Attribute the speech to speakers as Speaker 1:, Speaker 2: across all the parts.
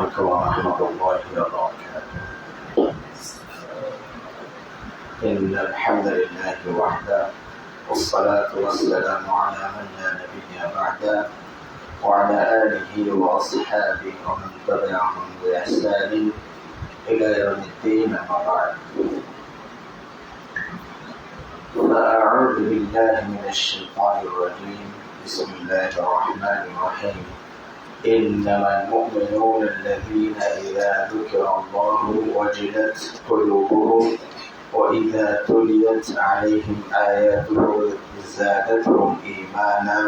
Speaker 1: عليكم ورحمة الله وبركاته. إن الحمد لله وحده والصلاة والسلام على من لا نبي بعده وعلى آله وأصحابه ومن تبعهم بإحسان إلى يوم الدين أما بعد. فأعوذ بالله من الشيطان الرجيم. بسم الله الرحمن الرحيم. إنما المؤمنون الذين إذا ذكر الله وجلت قلوبهم وإذا تليت عليهم آياته زادتهم إيمانا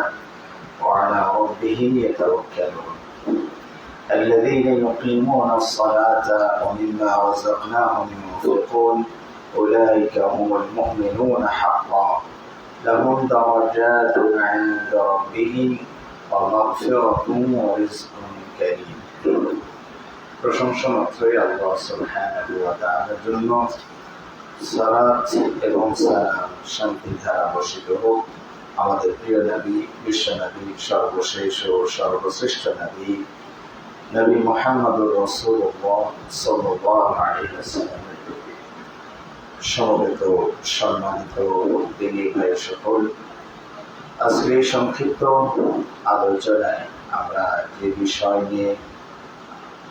Speaker 1: وعلى ربهم يتوكلون الذين يقيمون الصلاة ومما رزقناهم ينفقون أولئك هم المؤمنون حقا لهم درجات عند ربهم ومغفرة ورزق كريم. প্রশংসা মাত্রই আল্লাহ সুবহানাহু ওয়া তাআলার জন্য। সালাত এবং সালাম শান্তি ধারা বর্ষিত হোক আমাদের প্রিয় নবী, বিশ্ব নবী, সর্বশেষ ও সর্বশ্রেষ্ঠ নবী নবী মুহাম্মদুর রাসূলুল্লাহ সাল্লাল্লাহু আলাইহি ওয়াসাল্লাম। সমবেত সম্মানিত দিনী ভাই সকল, আজকে সংক্ষিপ্ত আলোচনায় আমরা যে বিষয় নিয়ে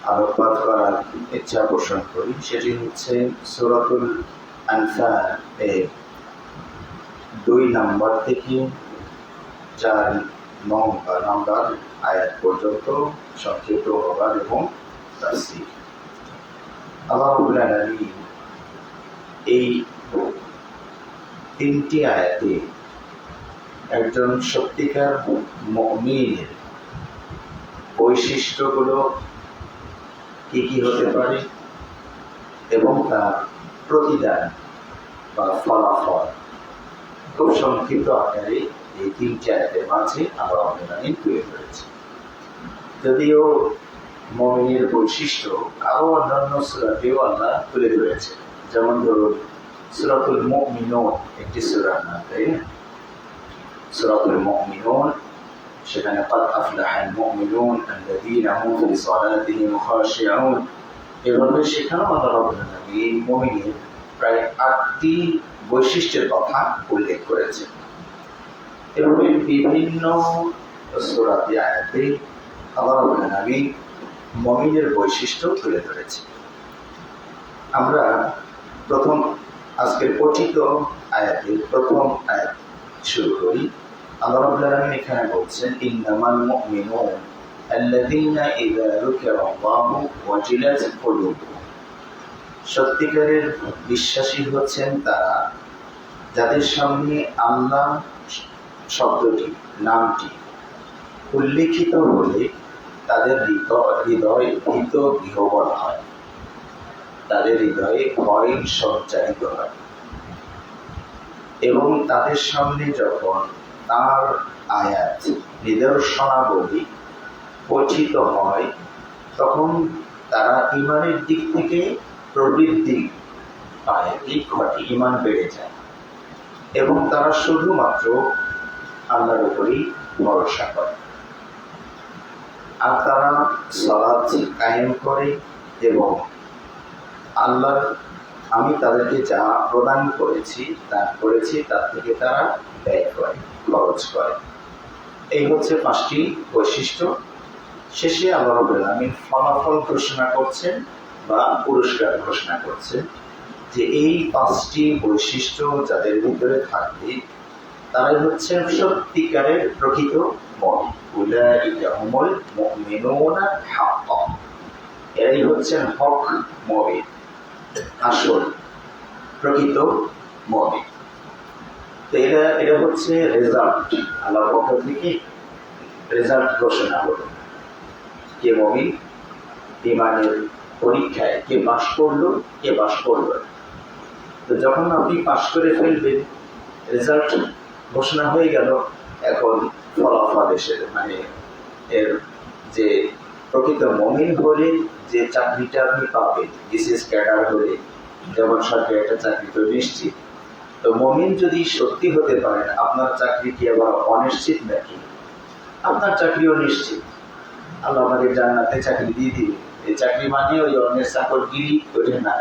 Speaker 1: আলোকপাত করার ইচ্ছা পোষণ করি সেটি হচ্ছে সূরাতুল আনফাল এর 2 নম্বর থেকে 4 নম্বর আয়াত পর্যন্ত সংক্ষিপ্ত অনুবাদ এবং তাফসীর। আল্লাহ রাব্বুল আলামিন এই 3টি আয়াতে একজন সত্যিকার মুমিনের বৈশিষ্ট্যগুলো কি কি হতে পারে এবং তার প্রতিদান বা ফলাফল খুব সংক্ষিপ্ত আকারে এই 3টি আয়াতের মাঝে আল্লাহ রাব্বুল আলামিন তুলে ধরেছে। যদিও মুমিনের বৈশিষ্ট্য আরো অন্যান্য সূরাতেও আল্লাহ তুলে ধরেছে, যেমন ধরুন সূরাতুল মুমিনুন একটি সূরার নাম, তাই না? সূরাতুল মুমিনুন, সেখানে قد أفلح المؤمنون الذين هم في صلاتهم خاشعون, এভাবে সেখানেও আল্লাহ রাব্বুল আলামিন মুমিনের প্রায় 8টি বৈশিষ্ট্যের কথা উল্লেখ করেছেন। এভাবে বিভিন্ন সূরাতে আয়াতে আল্লাহ রাব্বুল আলামিন মুমিনের বৈশিষ্ট্য তুলে ধরেছে। আমরা প্রথম আজকের পঠিত আয়াতের প্রথম আয়াত শুরু করি। আল্লাহ রাব্বুল আলামিন এখানে বলছেন ইন্নামাল মুমিনুন আল্লাযীনা ইযা যুকিরাল্লাহু ওয়াজিলাত কুলুবুহুম। সত্যিকারের বিশ্বাসী হচ্ছেন তারা যাদের সামনে আল্লাহ শব্দটি, নামটি উল্লেখিত হলে তাদের হৃদয় ভীত বিহ্বল হয়, তাদের হৃদয়ে ভয় সঞ্চারিত হয় এবং তাদের সামনে যখন তার আয়াত নিদর্শনাবলী পঠিত হয় তখন তারা ঈমানের দিক থেকে প্রবৃদ্ধি পায়, দিক ঘটে, ঈমান বেড়ে যায় এবং তারা শুধুমাত্র আল্লাহর উপরই ভরসা করে আর তারা সালাত কায়েম করে এবং আল্লাহর আমি তাদেরকে যা প্রদান করেছি তার থেকে তারা ব্যয় করে, খরচ করে। এই হচ্ছে 5টি বৈশিষ্ট্য। শেষে আল্লাহ রাব্বুল আলামিন ফলাফল ঘোষণা করছেন বা পুরস্কার ঘোষণা করছেন যে এই 5টি বৈশিষ্ট্য যাদের ভিতরে থাকবে তারাই হচ্ছেন সত্যিকারের প্রকৃত মুমিন। উলাইকা হুমুল মুমিনুনা হাক্কা, এরাই হচ্ছেন হক মুমিন, আসল প্রকৃত মুমিন। তো এটা হচ্ছে রেজাল্ট, আল্লাহর পক্ষ থেকে রেজাল্ট ঘোষণা হলো কে মুমিন, ঈমানের পরীক্ষায় কে পাস করলো, কে পাস করলো। তো যখন আপনি পাস করে ফেলবেন, রেজাল্ট ঘোষণা হয়ে গেল, এখন ফলাফল এসে এর যে প্রকৃত মুমিন হলে যে চাকরিটা আপনি পাবেন, বিশেষ ক্যাডার হলে যেমন সরকারি একটা চাকরি তো নিশ্চিত, তো মুমিন যদি সত্যি হতে পারেন আপনার চাকরি কি আবার অনিশ্চিত নাকি? আপনার চাকরিও নিশ্চিত, আল্লাহ আমাদের জান্নাতে চাকরি দিয়ে দিবে, এই চাকরি মানে ওই অন্যের চাকরগিরি ওইটা না,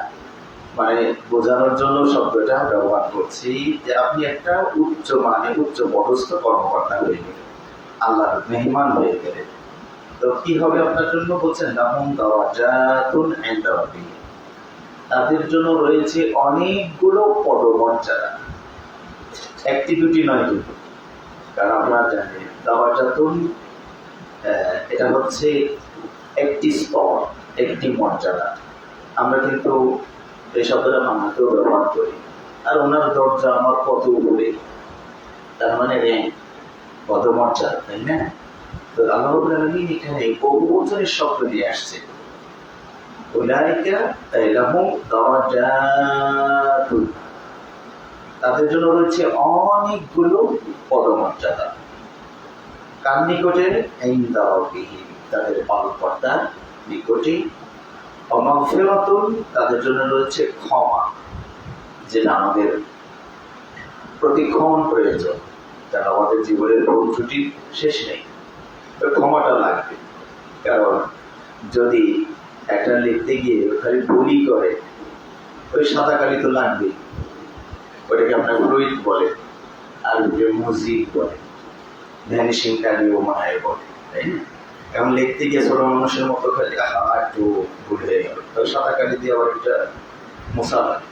Speaker 1: মানে বোঝানোর জন্য শব্দটা ব্যবহার করছি যে আপনি একটা উচ্চ মানে উচ্চ পদস্থ কর্মকর্তা হয়ে গেলেন, আল্লাহর মেহমান হয়ে গেলেন। তো কি হবে আপনার জন্য? বলছেন লাহুম দারাজাতুন ইনদা রাব্বিহিম, তাদের জন্য রয়েছে অনেকগুলো পদমর্যাদা, একটি দুটি নয়, দুটো। কারণ আপনারা জানেন দারাজাতুন এটা হচ্ছে একটি স্তর, একটি মর্যাদা। আমরা কিন্তু এই শব্দটা বাংলাতেও ব্যবহার করি। আর ওনার দরজা আমার কত উপরে, তার মানে র্যাঙ্ক, পদমর্যাদা, তাই না? তো আল্লাহ রাব্বুল আলামিন এখানে বহুবচনের শব্দ দিয়ে আসছে, উলাইকা লাহুম দারাজাতুন, তাদের জন্য রয়েছে অনেকগুলো পদমর্যাদা। কার নিকটে? ইনদা রাব্বিহিম, তাদের পালনকর্তার নিকটে। ওয়া মাগফিরাতুন, তাদের জন্য রয়েছে ক্ষমা, যেটা আমাদের প্রতিক্ষণ প্রয়োজন, কারণ আমাদের জীবনের ভুল ত্রুটির শেষ নেই, ক্ষমাটা লাগবে। কারণ যদি একটা লিখতে গিয়ে খালি ভুলই করে, ওই সাদা কালি তো লাগবে, ওটাকে আপনার ফ্লুইড বলে, আর মুজিব বলে, ভ্যানিশিং কালিও মাহায় বলে, তাই না? এখন লিখতে গিয়ে ছোট মানুষের মতো খালি একটু ভুল হয়ে গেল, ওই সাদা কালি দিয়ে আবার একটা মশা লাগে,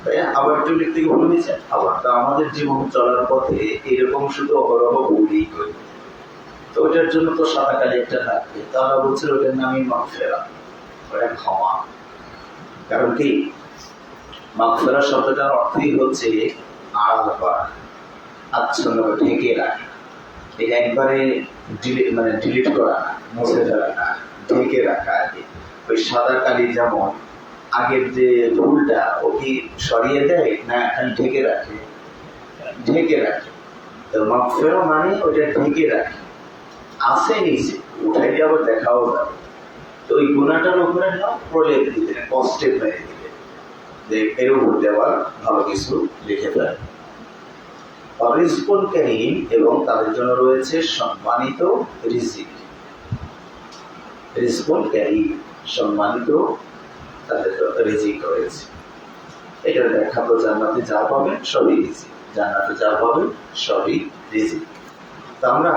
Speaker 1: তাই না? আবার একটু লিখতে গিয়ে ভুল হয়েছে আবার। তা আমাদের জীবন চলার পথে এরকম শুধু অহরহ ভুলই করি, তো ওটার জন্য তো সাদা কালি একটা লাগবে। তারা বলছিল ওটার নামই মাগফিরা, ওটা ক্ষমা। কারণ কি, মাগফিরা শব্দটার অর্থই হচ্ছে আড়াল করা, আচ্ছন্ন ঢেকে রাখা। এটা একবারে ডিলিট করা না, মুছে ফেলা না, ঢেকে রাখা আর কি। ওই সাদা কালি যেমন আগের যে ভুলটা ওকে সরিয়ে দেয় না, খালি ঢেকে রাখে, ঢেকে রাখে। তো মাগফিরা মানে ওটা ঢেকে রাখে, আছে নিচে, উঠাইলে আবার দেখাও যাবে। তো ওই গুণাটার উপরে না প্রলেপ দিতে, কষ্টে ফেলে দিতে, যে এর উপর দেওয়ার ভালো কিছু লিখে ফেলে। রিজকুন কারীম, এবং তাদের জন্য রয়েছে সম্মানিত রিজিক। রিজকুন কারীম, সম্মানিত তাদের রিজিক রয়েছে। এটার ব্যাখ্যা তো জান্নাতে যা পাবেন সবই রিজিক, জান্নাতে যা পাবেন সবই রিজিক। তো আমরা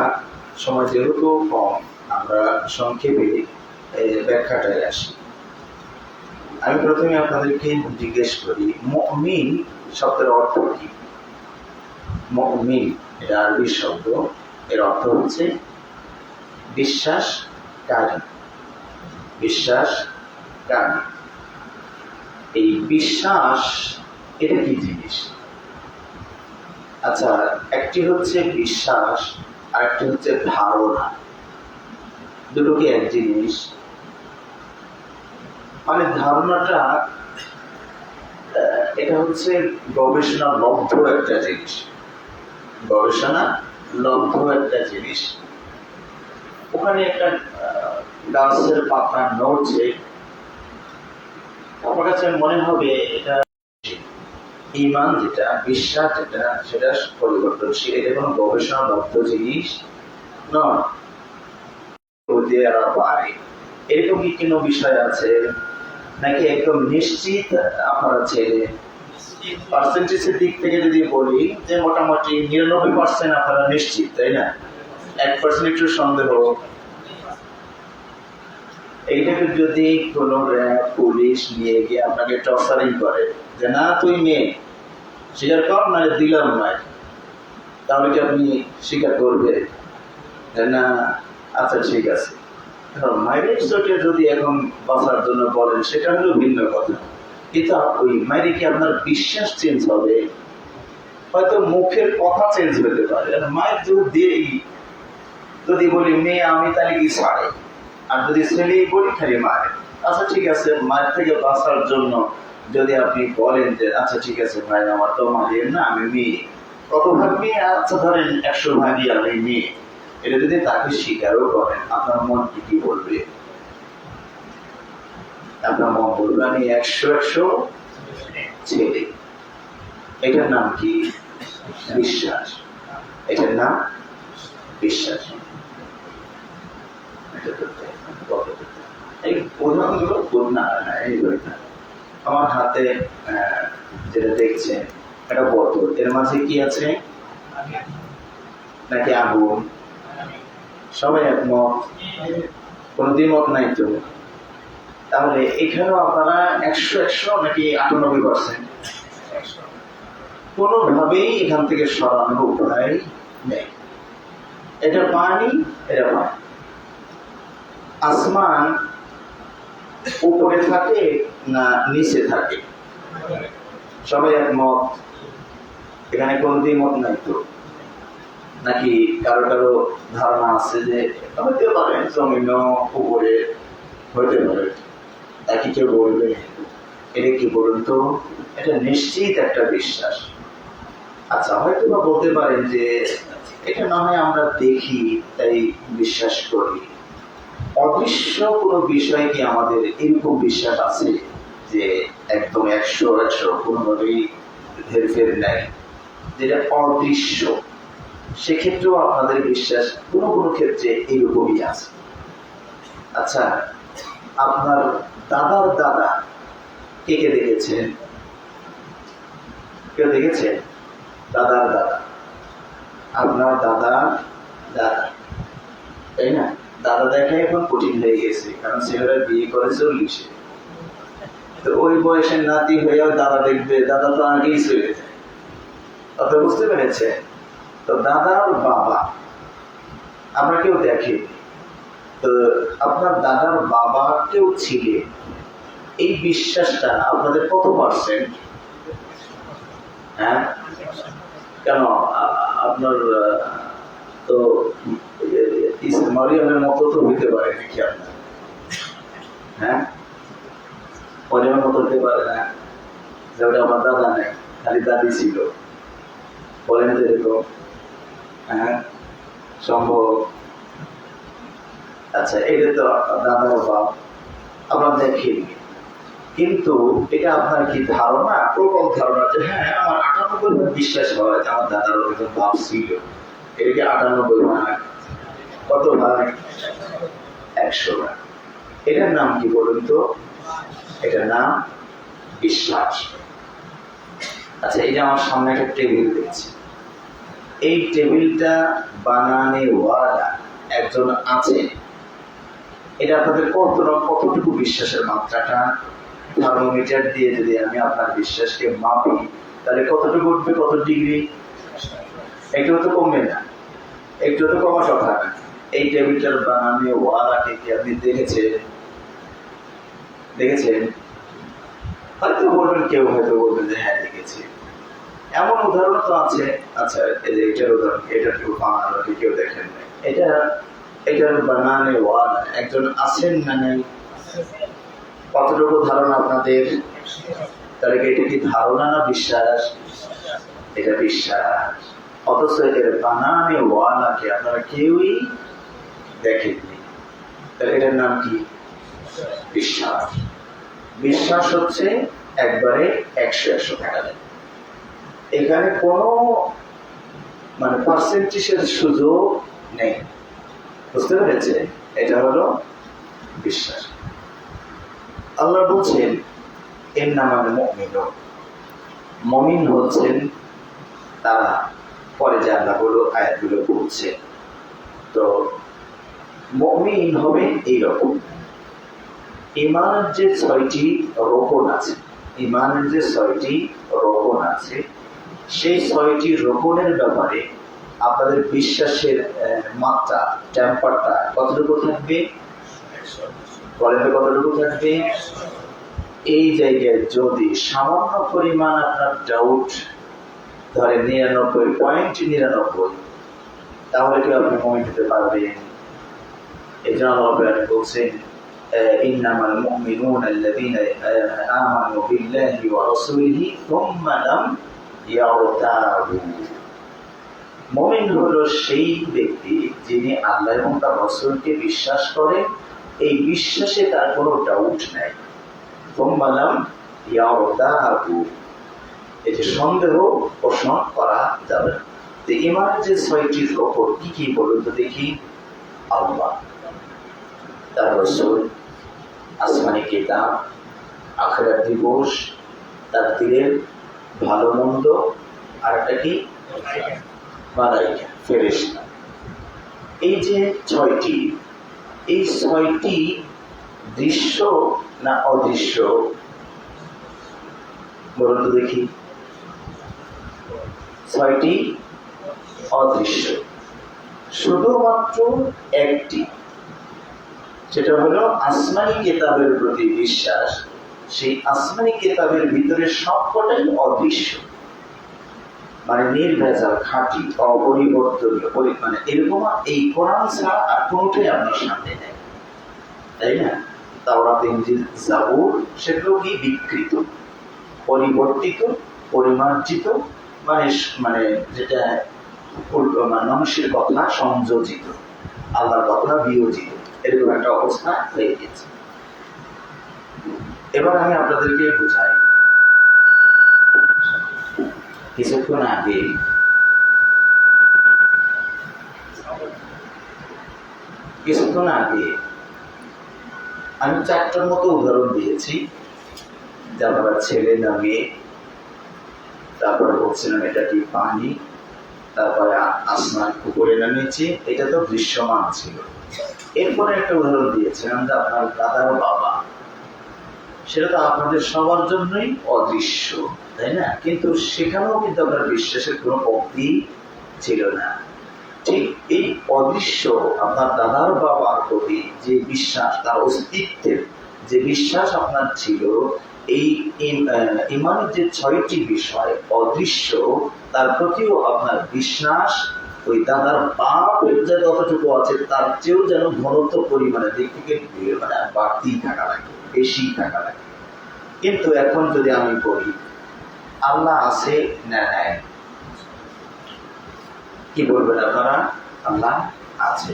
Speaker 1: সময় যেহেতু কম, আমরা সংক্ষেপে ব্যাখ্যাটায় আসি। আমি প্রথমে আপনাদেরকে জিজ্ঞেস করি, মুমিন শব্দের অর্থ কি? মুমিন এটা আরবি শব্দ, এর অর্থ হচ্ছে বিশ্বাসকারী, বিশ্বাসকারী। এই বিশ্বাস এটা কি জিনিস? আচ্ছা, একটি হচ্ছে বিশ্বাস আর একটি হচ্ছে ধারণা, দুটো কি এক জিনিস? মানে ধারণাটা এটা হচ্ছে গবেষণা লব্ধ একটা জিনিস, গবেষণা লব্ধ একটা জিনিস। ওখানে একটা গাছের পাতা নড়ছে, আমার কাছে মনে হবে এটা ঈমান, যেটা বিশ্বাস, যেটা সেটা পরিবর্তনশীল, এটা কোনো গবেষণা লব্ধ জিনিস নয়। এরকম কি কোনো বিষয় আছে নাকি একদম নিশ্চিত? আপনারা ছেলে পার্সেন্টেজের দিক থেকে যদি বলি যে মোটামুটি 99% আপনারা নিশ্চিত, তাই না? 1% একটু সন্দেহ। এইটাকে যদি কোনো র্যাব পুলিশ নিয়ে গিয়ে আপনাকে টর্চারিং করে যে না তুই মেয়ে স্বীকার কর, না দিলাম নয়, তাহলে কি আপনি স্বীকার করবে না? আচ্ছা ঠিক আছে। মায়ের চোটে যদি এখন বাঁচার জন্য বলেন সেটা হলো ভিন্ন কথা, কিন্তু ওই মায়ের কি আপনার বিশ্বাস চেঞ্জ হবে? হয়তো মুখের কথা চেঞ্জ হতে পারে। মায়ের যদি বলি মেয়ে আমি, তাহলে কি ছাড়ে? আর যদি ছেলেই বলি খালি মায়ের। আচ্ছা ঠিক আছে, মায়ের থেকে বাঁচার জন্য যদি আপনি বলেন যে আচ্ছা ঠিক আছে ভাই আমার তো মায়ের না, আমি মেয়ে, কত ভাগ মেয়ে? আচ্ছা ধরেন 100 ভাগই আমি মেয়ে। এটা যদি তাকে স্বীকারও করেন, আপনার মন কি বলবে? আপনার মন বলবে আমি 100 ছেলে। এটার নাম কি? বিশ্বাস। এটার নাম বিশ্বাস। এই উদাহরণগুলো খুব না এইগুলো না। আমার হাতে যেটা দেখছেন একটা বোতল, এর মাঝে কি আছে? নাকি আগুন? সবাই একমত? কোনো দ্বিমত নাই তো? তাহলে এখানেও আপনারা 100 নাকি 98%? কোনোভাবেই এখান থেকে সরানোর উপায় নেই। এটা পানি, এটা পানি। আসমান উপরে থাকে না নিচে থাকে? সবাই একমত? এখানে কোনো দ্বিমত নাই তো? নাকি কারো কারো ধারণা আছে যে হতে পারে জমিন উপরে হতে পারে, নাকি কেউ বলবে? এটা কি বলুন তো? এটা নিশ্চিত একটা বিশ্বাস। আচ্ছা, হয়তো বা বলতে পারেন যে এটা না হয় আমরা দেখি তাই বিশ্বাস করি। অদৃশ্য কোনো বিষয় কি আমাদের এরকম বিশ্বাস আছে যে একদম 100 কোনোভাবেই হেরফের নেই, যেটা অদৃশ্য? সেক্ষেত্রেও আপনাদের বিশ্বাস কোনো কোনো ক্ষেত্রে এইরকমই আছে। আচ্ছা, আপনার দাদার দাদা কে কে দেখেছেন? কেউ দেখেছেন? দাদার দাদা, আপনার দাদা দাদা, তাই না? দাদা দেখা এখন কঠিন হয়ে গেছে, কারণ ছেলেরা বিয়ে করে 40-এ। তো ওই বয়সের নাতি হয়েও দাদা দেখবে, দাদা তো আগেই চলে যায়। কথা বুঝতে পেরেছে? তো দাদার বাবা আমরা কেউ দেখি, তো আপনার দাদার বাবা কেউ ছিলেন, এই বিশ্বাসটা আপনাদের কত পার্সেন্ট? হ্যাঁ, কেন আপনার তো মারিয়ামের মতো তো হইতে পারে নাকি আপনার? হ্যাঁ, মারিয়ামের মতো হতে পারে না, যেটা আমার দাদা নেই, খালি দাদি ছিল। বলেন যে এরকম? হ্যাঁ, সম্ভব? আচ্ছা, এটা তো দাদার বাপ, আপনার দেখেন, কিন্তু এটা আপনার কি ধারণা, প্রবল ধারণা যে হ্যাঁ আমার 98% বিশ্বাস হয় যে আমার দাদার একজন বাপ ছিল। এটা কি 98 ভাগ? কত ভাগ? 100 ভাগ। এটার নাম কি বলুন তো? এটার নাম বিশ্বাস। আচ্ছা, এই যে আমার সামনে একটা টেবিল দেখছি, এই টেবিলটা বানানে ওয়ালা একজন আছে, এটা আপনাদের কতটুকু বিশ্বাসের মাত্রাটা? থার্মোমিটার দিয়ে যদি আমি আপনার বিশ্বাসকে মাপি, তাহলে কতটুকু উঠবে? কত ডিগ্রি? একটু তো কমবে না, একটু তো কমার কথা না। এই টেবিলটার বানানে ওয়ালাকে কি আপনি দেখেছেন? দেখেছেন? হয়তো বলবেন, কেউ হয়তো বলবেন যে হ্যাঁ দেখেছি। এমন উদাহরণ তো আছে। আচ্ছা, এই যে এটার উদাহরণ, এটা কেউ বানানো কেউ দেখেন নাই, এটার বানানে ওয়ালা একজন আছেন না নাই? কতটুকু ধারণা আপনাদের? তাহলে এটা কি ধারণা না বিশ্বাস? এটা বিশ্বাস। অথচ এর বানানে ওয়ালাকে আপনারা কেউই দেখেননি, তাহলে এটার নাম কি? বিশ্বাস। বিশ্বাস হচ্ছে একবারে 100 টাকা দেয়। এখানে কোনো মানে পার্সেন্টেজের সুযোগ নেই। বুঝতে পেরেছে? এটা হলো বিশ্বাস। আল্লাহ বলছেন ইন্নামাল মুমিনুন, মুমিন হচ্ছেন তারা। পরে যে আল্লাহ বলো আয়াতগুলো বলছে, তো মুমিন হবে এইরকম। ইমানের যে 6টি রোকন আছে, ইমানের যে 6টি রোকন আছে, সেই 6টি রোকনের ব্যাপারে আপনাদের বিশ্বাসের মাত্রা, টেম্পারটা কতটুকু থাকবে? বলেন তো কতটুকু থাকবে? এই জায়গায় যদি সামান্য পরিমাণ আপনার ডাউট ধরে 99.99, তাহলে কি আপনি মুমিন হতে পারবেন? এই জন্য আল্লাহ বলছেন ইন্নামাল মুমিনুনা আল্লাযীনা আমানু বিল্লাহি ওয়া রাসূলিহি সুম্মা লাম ইয়ারতাবু। মুমিন হলো সেই ব্যক্তি যিনি আল্লাহ এবং তার রাসূলকে বিশ্বাস করে, এই বিশ্বাসে তার কোনো ডাউট নাই। সুম্মা লাম ইয়ারতাবু, এই যে সন্দেহ পোষণ করা যাবে না। ইমানের যে 6টি রোকন কি কি বলুন তো দেখি? আল্লাহ, তার রসুল, আসমানি কিতাব, আখিরাত দিবস, তার দিলের ভালো মন্দ, আর একটা কি মালাইকা, ফেরেশতা। এই যে ছয়টি, এই ছয়টি দৃশ্য না অদৃশ্য বলুন তো দেখি? ছয়টি অদৃশ্য, শুধুমাত্র একটি, সেটা হলো আসমানি কিতাবের প্রতি বিশ্বাস। সেই আসমানি কিতাবের ভিতরে সবকটাই অদৃশ্য, মানে নির্ভেজাল, খাঁটি, অপরিবর্তনীয়, মানে এরকম এই কোরআন ছাড়া আর কোনটাই আপনার সামনে নেই, তাই না? তাওরাত, ইনজিল, জাবুর সেগুলো কি বিকৃত, পরিবর্তিত, পরিমার্জিত, মানে মানে যেটা মানুষের কথা সংযোজিত, আল্লাহর কথা বিয়োজিত, এরকম একটা অবস্থা হয়ে গেছে। এবার আমি আপনাদেরকে বোঝাই। কিছুক্ষণ আগে আমি 4টার মতো উদাহরণ দিয়েছি, যারা ছেলে না মেয়ে, তারপরে বলছিলাম এটা কি পানি, তারপরে আসমান উপরে নামিয়েছে, এটা তো দৃশ্যমান ছিল। এরপরে একটা উদাহরণ দিয়েছিলাম যে আপনার দাদার বাবা, সেটা তো আপনাদের সবার জন্যই অদৃশ্য, তাই না? কিন্তু সেখানেও কিন্তু আপনার বিশ্বাসের কোনো কমতি ছিল না। ঠিক এই অদৃশ্য আপনার দাদার বাবার প্রতি যে বিশ্বাস, তার অস্তিত্বের যে বিশ্বাস আপনার ছিল, এই ইমানের যে 6টি বিষয় অদৃশ্য, তার প্রতিও আপনার বিশ্বাস ওই দাদার বাপের যে যতটুকু আছে তার চেয়েও যেন ঘনত্ব পরিমাণের দিক থেকে মানে বাড়তি থাকা লাগে, বেশি থাকা লাগে। কিন্তু এখন যদি আমি বলি আল্লাহ আছে না নাই, কি বলবেন আপনারা? আল্লাহ আছে।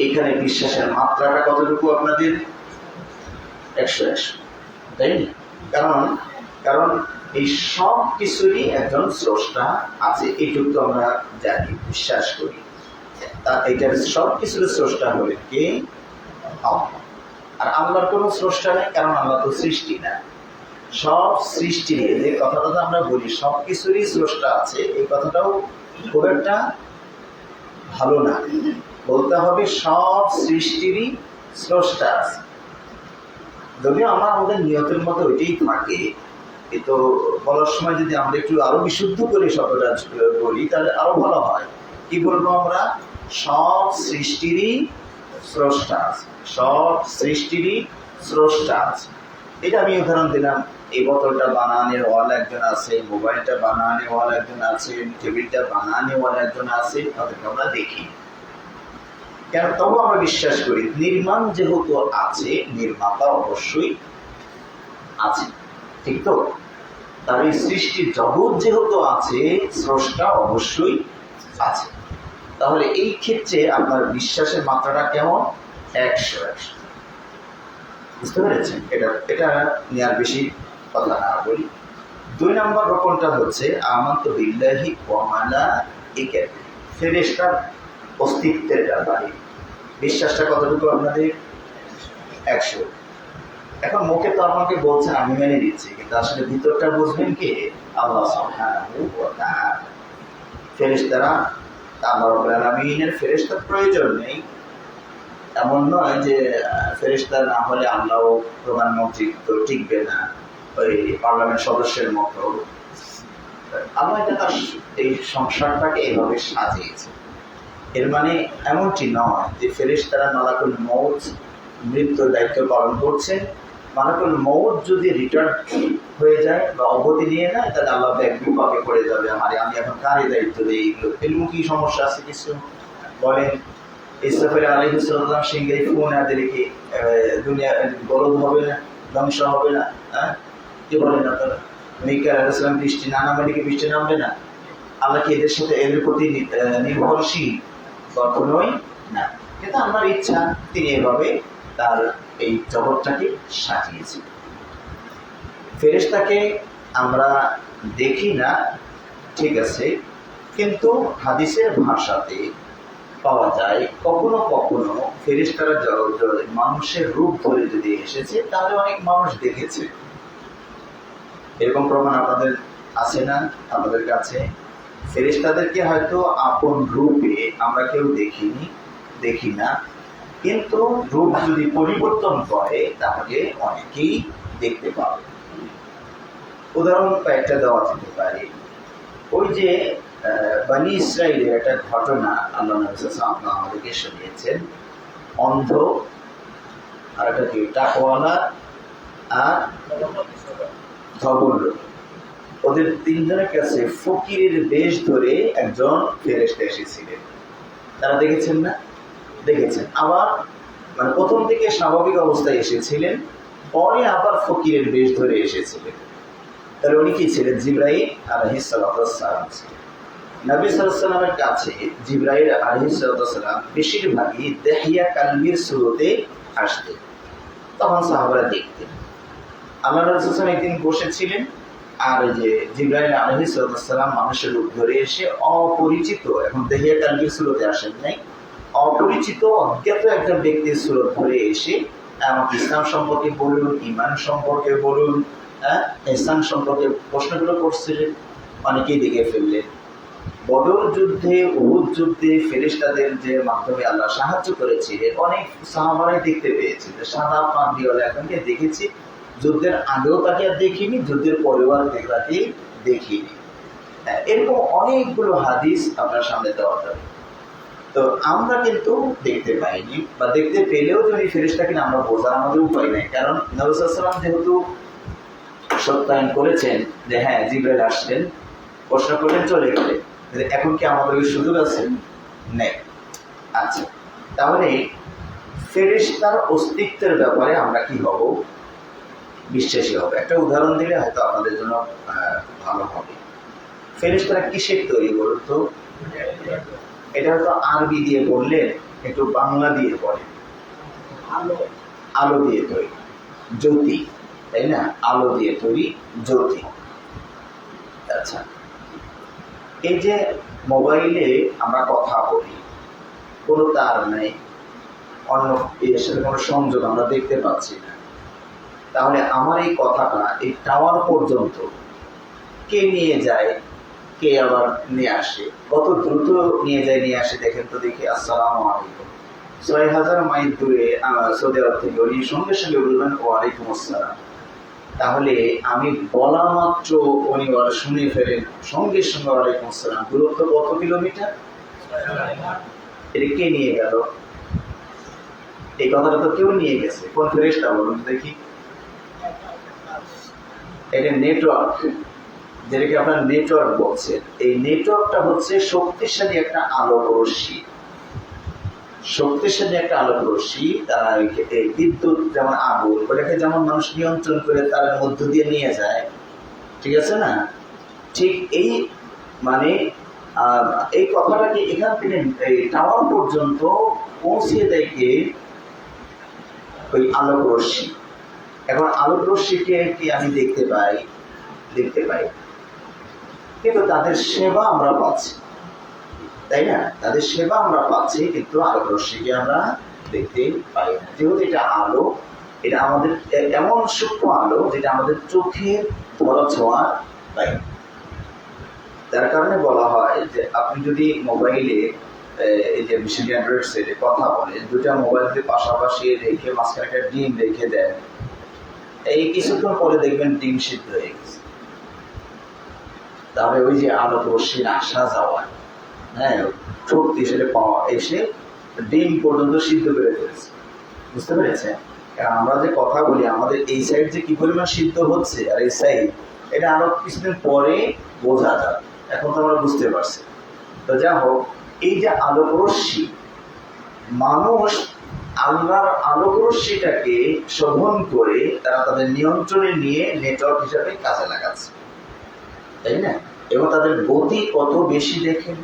Speaker 1: এখানে বিশ্বাসের মাত্রাটা কতটুকু আপনাদের? 100, তাই না? কারণ এই সব কিছুরই একজন স্রষ্টা আছে, এইটুকু তো আমরা জানি, বিশ্বাস করি। এটার সব কিছুর স্রষ্টা হলেন কে? আল্লাহ। আর আল্লাহর কোনো স্রষ্টা নেই, কারণ আল্লাহ তো সৃষ্টি না। সব সৃষ্টি, যে কথাটা তো আমরা বলি সব কিছুরই স্রষ্টা আছে, এই কথাটাও খুব একটা ভালো না। বলতে হবে সব সৃষ্টিরই স্রষ্টা আছে। যদিও আমাদের নিয়তের মতো ওইটাই থাকে, কিন্তু বলার সময় যদি আমরা একটু আরো বিশুদ্ধ করে শব্দটা বলি তাহলে আরো ভালো হয়। কি বলবো আমরা? সব সৃষ্টিরই স্রষ্টা আছে, সব সৃষ্টিরই স্রষ্টা আছে। এটা আমি উদাহরণ দিলাম। এই বোতলটা বানানোওয়ালা একজন আছে, মোবাইলটা বানানোওয়ালা একজন আছে, টেবিলটা বানানোওয়ালা একজন আছে, তাদেরকে আমরা দেখি। কেন? তবু আমরা বিশ্বাস করি নির্মাণ যেহেতু আছে, নির্মাতা অবশ্যই আছে, ঠিক তো? তার এই সৃষ্টির জগৎ যেহেতু আছে, স্রষ্টা অবশ্যই আছে। তাহলে এই ক্ষেত্রে আপনার বিশ্বাসের মাত্রাটা কেমন? 100। বুঝতে পেরেছেন? এটা নিয়ে আর বেশি কথা না বলি। 2 নম্বর রকমটা হচ্ছে আমানতু বিল্লাহি ওয়া মালাইকাতিহি, ফেরেশতার অস্তিত্বের ব্যাপারে বিশ্বাসটা কতটুকু আপনাদের? 100। এখন মুখে তো আমাকে বলছেন আমি মেনে নিচ্ছি, কিন্তু আসলে ভিতরটা বুঝবেন কে? আল্লাহ সুবহানাহু ওয়া তাআলা। ফেরেশতারা আল্লাহ রাব্বুল আলামিনের ফেরেশতার প্রয়োজন নেই, এমন নয় যে ফেরেশতা না হলে আল্লাহও প্রধানমন্ত্রী তো টিকবে না, ওই পার্লামেন্ট সদস্যের মতো। আল্লাহ এটা তার এই সংসারটাকে এভাবে সাজিয়েছে। এর মানে এমনটি নয় যে ফেরেশতারা মালাকুল মউত মৃত্যুর দায়িত্ব পালন করছে, মালাকুল মউত যদি রিটার্ন হয়ে যায় বা অবধি নিয়ে নেয়, তাহলে আল্লাহ এক বিপাকে পড়ে যাবে, আমি এখন কারে দায়িত্ব দিই, এগুলো কি সমস্যা আছে কিছু বলেন? ইসরাফিল আলাইহিস সালাম সিংহে ফু না দিলে কি দুনিয়া গলদ হবে না, ধ্বংস হবে না? হ্যাঁ, কি বলেন আপনারা? মিকাইল আলাইহিস সালাম বৃষ্টি না নামলে কি বৃষ্টি নামবে না? আল্লাহ কি এদের সাথে এদের প্রতি নির্ভরশীল? কখনোই না। কিন্তু আমার ইচ্ছা তিনি এভাবে তার এই জগৎটাকে সাজিয়েছেন। ফেরেশতাকে আমরা দেখি না, ঠিক আছে, কিন্তু হাদিসের ভাষাতে পাওয়া যায় কখনো কখনো ফেরেশতারা মানুষের রূপ ধরে যদি এসেছে তাহলে অনেক মানুষ দেখেছে। এরকম প্রমাণ আপনাদের আছে না? আমাদের কাছে ফেরেশতাদেরকে হয়তো আপন রূপে আমরা কেউ দেখি না, কিন্তু রূপ যদি পরিবর্তন করে তাহলে অনেকেই দেখতে পাবে। উদাহরণ কয়েকটা দেওয়া যেতে পারে। ওই যে বনি ইসরাইলের একটা ঘটনা আল্লাহ নবী সাল্লাল্লাহু আলাইহি ওয়াসাল্লাম আমাদেরকে শুনিয়েছেন। অন্ধ, আর একটা কি টাকওয়ালা, আর ধবল, ওদের তিনজনের কাছে ফকিরের বেশ ধরে একজন ফেরেশতা এসেছিলেন। তারা দেখেছেন না? দেখেছেন। আবার মানে প্রথম থেকে স্বাভাবিক অবস্থায় এসেছিলেন, পরে আবার ফকিরের বেশ ধরে এসেছিলেন। তাহলে উনি কি ছিলেন? জিবরাইল আলাইহিস সালাম ছিলেন। নবী সাল্লাল্লাহু আলাইহি ওয়াসাল্লামের কাছে জিবরাইল আলাইহিস সালাম বেশিরভাগই দেহিয়া কালবির শুরুতে আসতেন, তখন সাহাবারা দেখতেন। আল্লাহ রাসূল সাল্লাল্লাহু আলাইহি ওয়াসাল্লাম একদিন বসেছিলেন, আর যে জিবরাইল আলাইহিস সালাম মানুষের রূপ ধরে এসে অপরিচিত, এখন দেহিয়া কালবির শুরুতে আসেন নাই, অপরিচিত অজ্ঞাত একটা ব্যক্তির সুরত ধরে এসে আমাকে ইসলাম সম্পর্কে বলুন, ঈমান সম্পর্কে বলুন, ইহসান সম্পর্কে প্রশ্নগুলো করছিলেন। অনেকেই দেখে ফেললেন। বদর যুদ্ধে, উহুদ যুদ্ধে ফেরেশতাদের যে মাধ্যমে আল্লাহ সাহায্য করেছিলেন, অনেক সাহাবারাই দেখতে পেয়েছে যে সাদা পাগড়িওয়ালা একজনকে দেখেছি। যুদ্ধের আগেও তাকে আর দেখিনি, যুদ্ধের পরেও তাকে দেখিনি। এরকম অনেকগুলো হাদিস আপনার সামনে দেওয়া যাবে। তো আমরা কিন্তু দেখতে পাইনি, বা দেখতে পেলেও যদি ফেরেশতা কিনা আমরা বোঝার আমাদের উপায় নেই। কারণ নবী সাল্লাল্লাহু আলাইহি ওয়াসাল্লাম যেহেতু সত্যায়ন করেছেন যে হ্যাঁ জিবরাইল আসলেন, প্রশ্ন করলেন, চলে গেলেন, এখন কি আমাদের ওই সুযোগ আছে? নেই। আচ্ছা, তাহলে ফেরেশতার অস্তিত্বের ব্যাপারে আমরা কি হব? বিশ্বাসী হব। একটা উদাহরণ দিলে হয়তো আপনাদের জন্য ভালো হবে। ফেরেশতারা কিসের তৈরি বলুন তো? এটা হয়তো আরবি দিয়ে বললেন, একটু বাংলা দিয়ে বলেন। আলো দিয়ে তৈরি, জ্যোতি, তাই না? আলো দিয়ে তৈরি, জ্যোতি। আচ্ছা, এই যে মোবাইলে আমরা কথা বলি, কোনো তার নেই, অন্য এর সাথে কোনো সংযোগ আমরা দেখতে পাচ্ছি না, তাহলে আমার এই কথাটা এই টাওয়ার পর্যন্ত কে নিয়ে যায়, কে আবার নিয়ে আসে, কত দ্রুত নিয়ে আসে দেখেন তো দেখি। আসসালামু আলাইকুম, ৬,০০০ মাইল দূরে সৌদি আরব থেকে উনি সঙ্গে সঙ্গে বলবেন ওয়ালাইকুম আসসালাম। তাহলে আমি বলা মাত্র উনি শুনে ফেলেন, সঙ্গে সঙ্গে ওয়ালাইকুম আসসালাম। দূরত্ব কত কিলোমিটার? এটা কে নিয়ে গেল? এই কথাটা তো কেউ নিয়ে গেছে। কোন ফেরেশতা বলুন দেখি? এটা নেটওয়ার্ক, যেটাকে আপনার নেটওয়ার্ক বলছেন। এই নেটওয়ার্কটা হচ্ছে শক্তিশালী একটা আলোক রশ্মি, শক্তিশালী একটা আলোক রশ্মি। তারা বিদ্যুৎ যেমন আগুন, ওটাকে যেমন মানুষ নিয়ন্ত্রণ করে তার মধ্য দিয়ে নিয়ে যায়, ঠিক আছে না? ঠিক এই মানে এই কথাটাকে এখান থেকে এই টাওয়ার পর্যন্ত পৌঁছে দেয় কে? ওই আলোক রশ্মি। এখন আলোক রশ্মিকে কি আমি দেখতে পাই? কিন্তু তাদের সেবা আমরা পাচ্ছি, তাই না? তাদের সেবা আমরা পাচ্ছি, কিন্তু আলোক রশ্মিকে আমরা দেখতে পাই না। যেহেতু এটা আলো, এটা আমাদের এমন সূক্ষ্ম আলো যেটা আমাদের চোখের ধরা ছোঁয়া পাই। যার কারণে বলা হয় যে আপনি যদি মোবাইলে এই যে বিশেষ অ্যান্ড্রয়েড সেটে কথা বলেন, দুটা মোবাইলকে পাশাপাশি রেখে মাঝখানে একটা ডিম রেখে দেন, এই কিছুক্ষণ পরে দেখবেন ডিম সিদ্ধ হয়ে গেছে। তাহলে ওই যে আলোক রশ্মির আসা যাওয়া, হ্যাঁ, শক্তিশালী পাওয়া এসে ডিম পর্যন্ত সিদ্ধ করে ফেলেছে। বুঝতে পেরেছে? কারণ আমরা যে কথা বলি, আমাদের এই সাইড যে কি পরিমাণ সিদ্ধ হচ্ছে আর এই সাইড, এটা আরো কিছুদিন পরে বোঝা যাবে। এখন তো আমরা বুঝতে পারছি। তো যা হোক, এই যে আলোক রশ্মি, মানুষ আল্লাহর আলোক রশ্মিটাকে শোধন করে তারা তাদের নিয়ন্ত্রণে নিয়ে নেটওয়ার্ক হিসাবে কাজে লাগাচ্ছে, তাই না? এবং তাদের গতি কত বেশি দেখেন,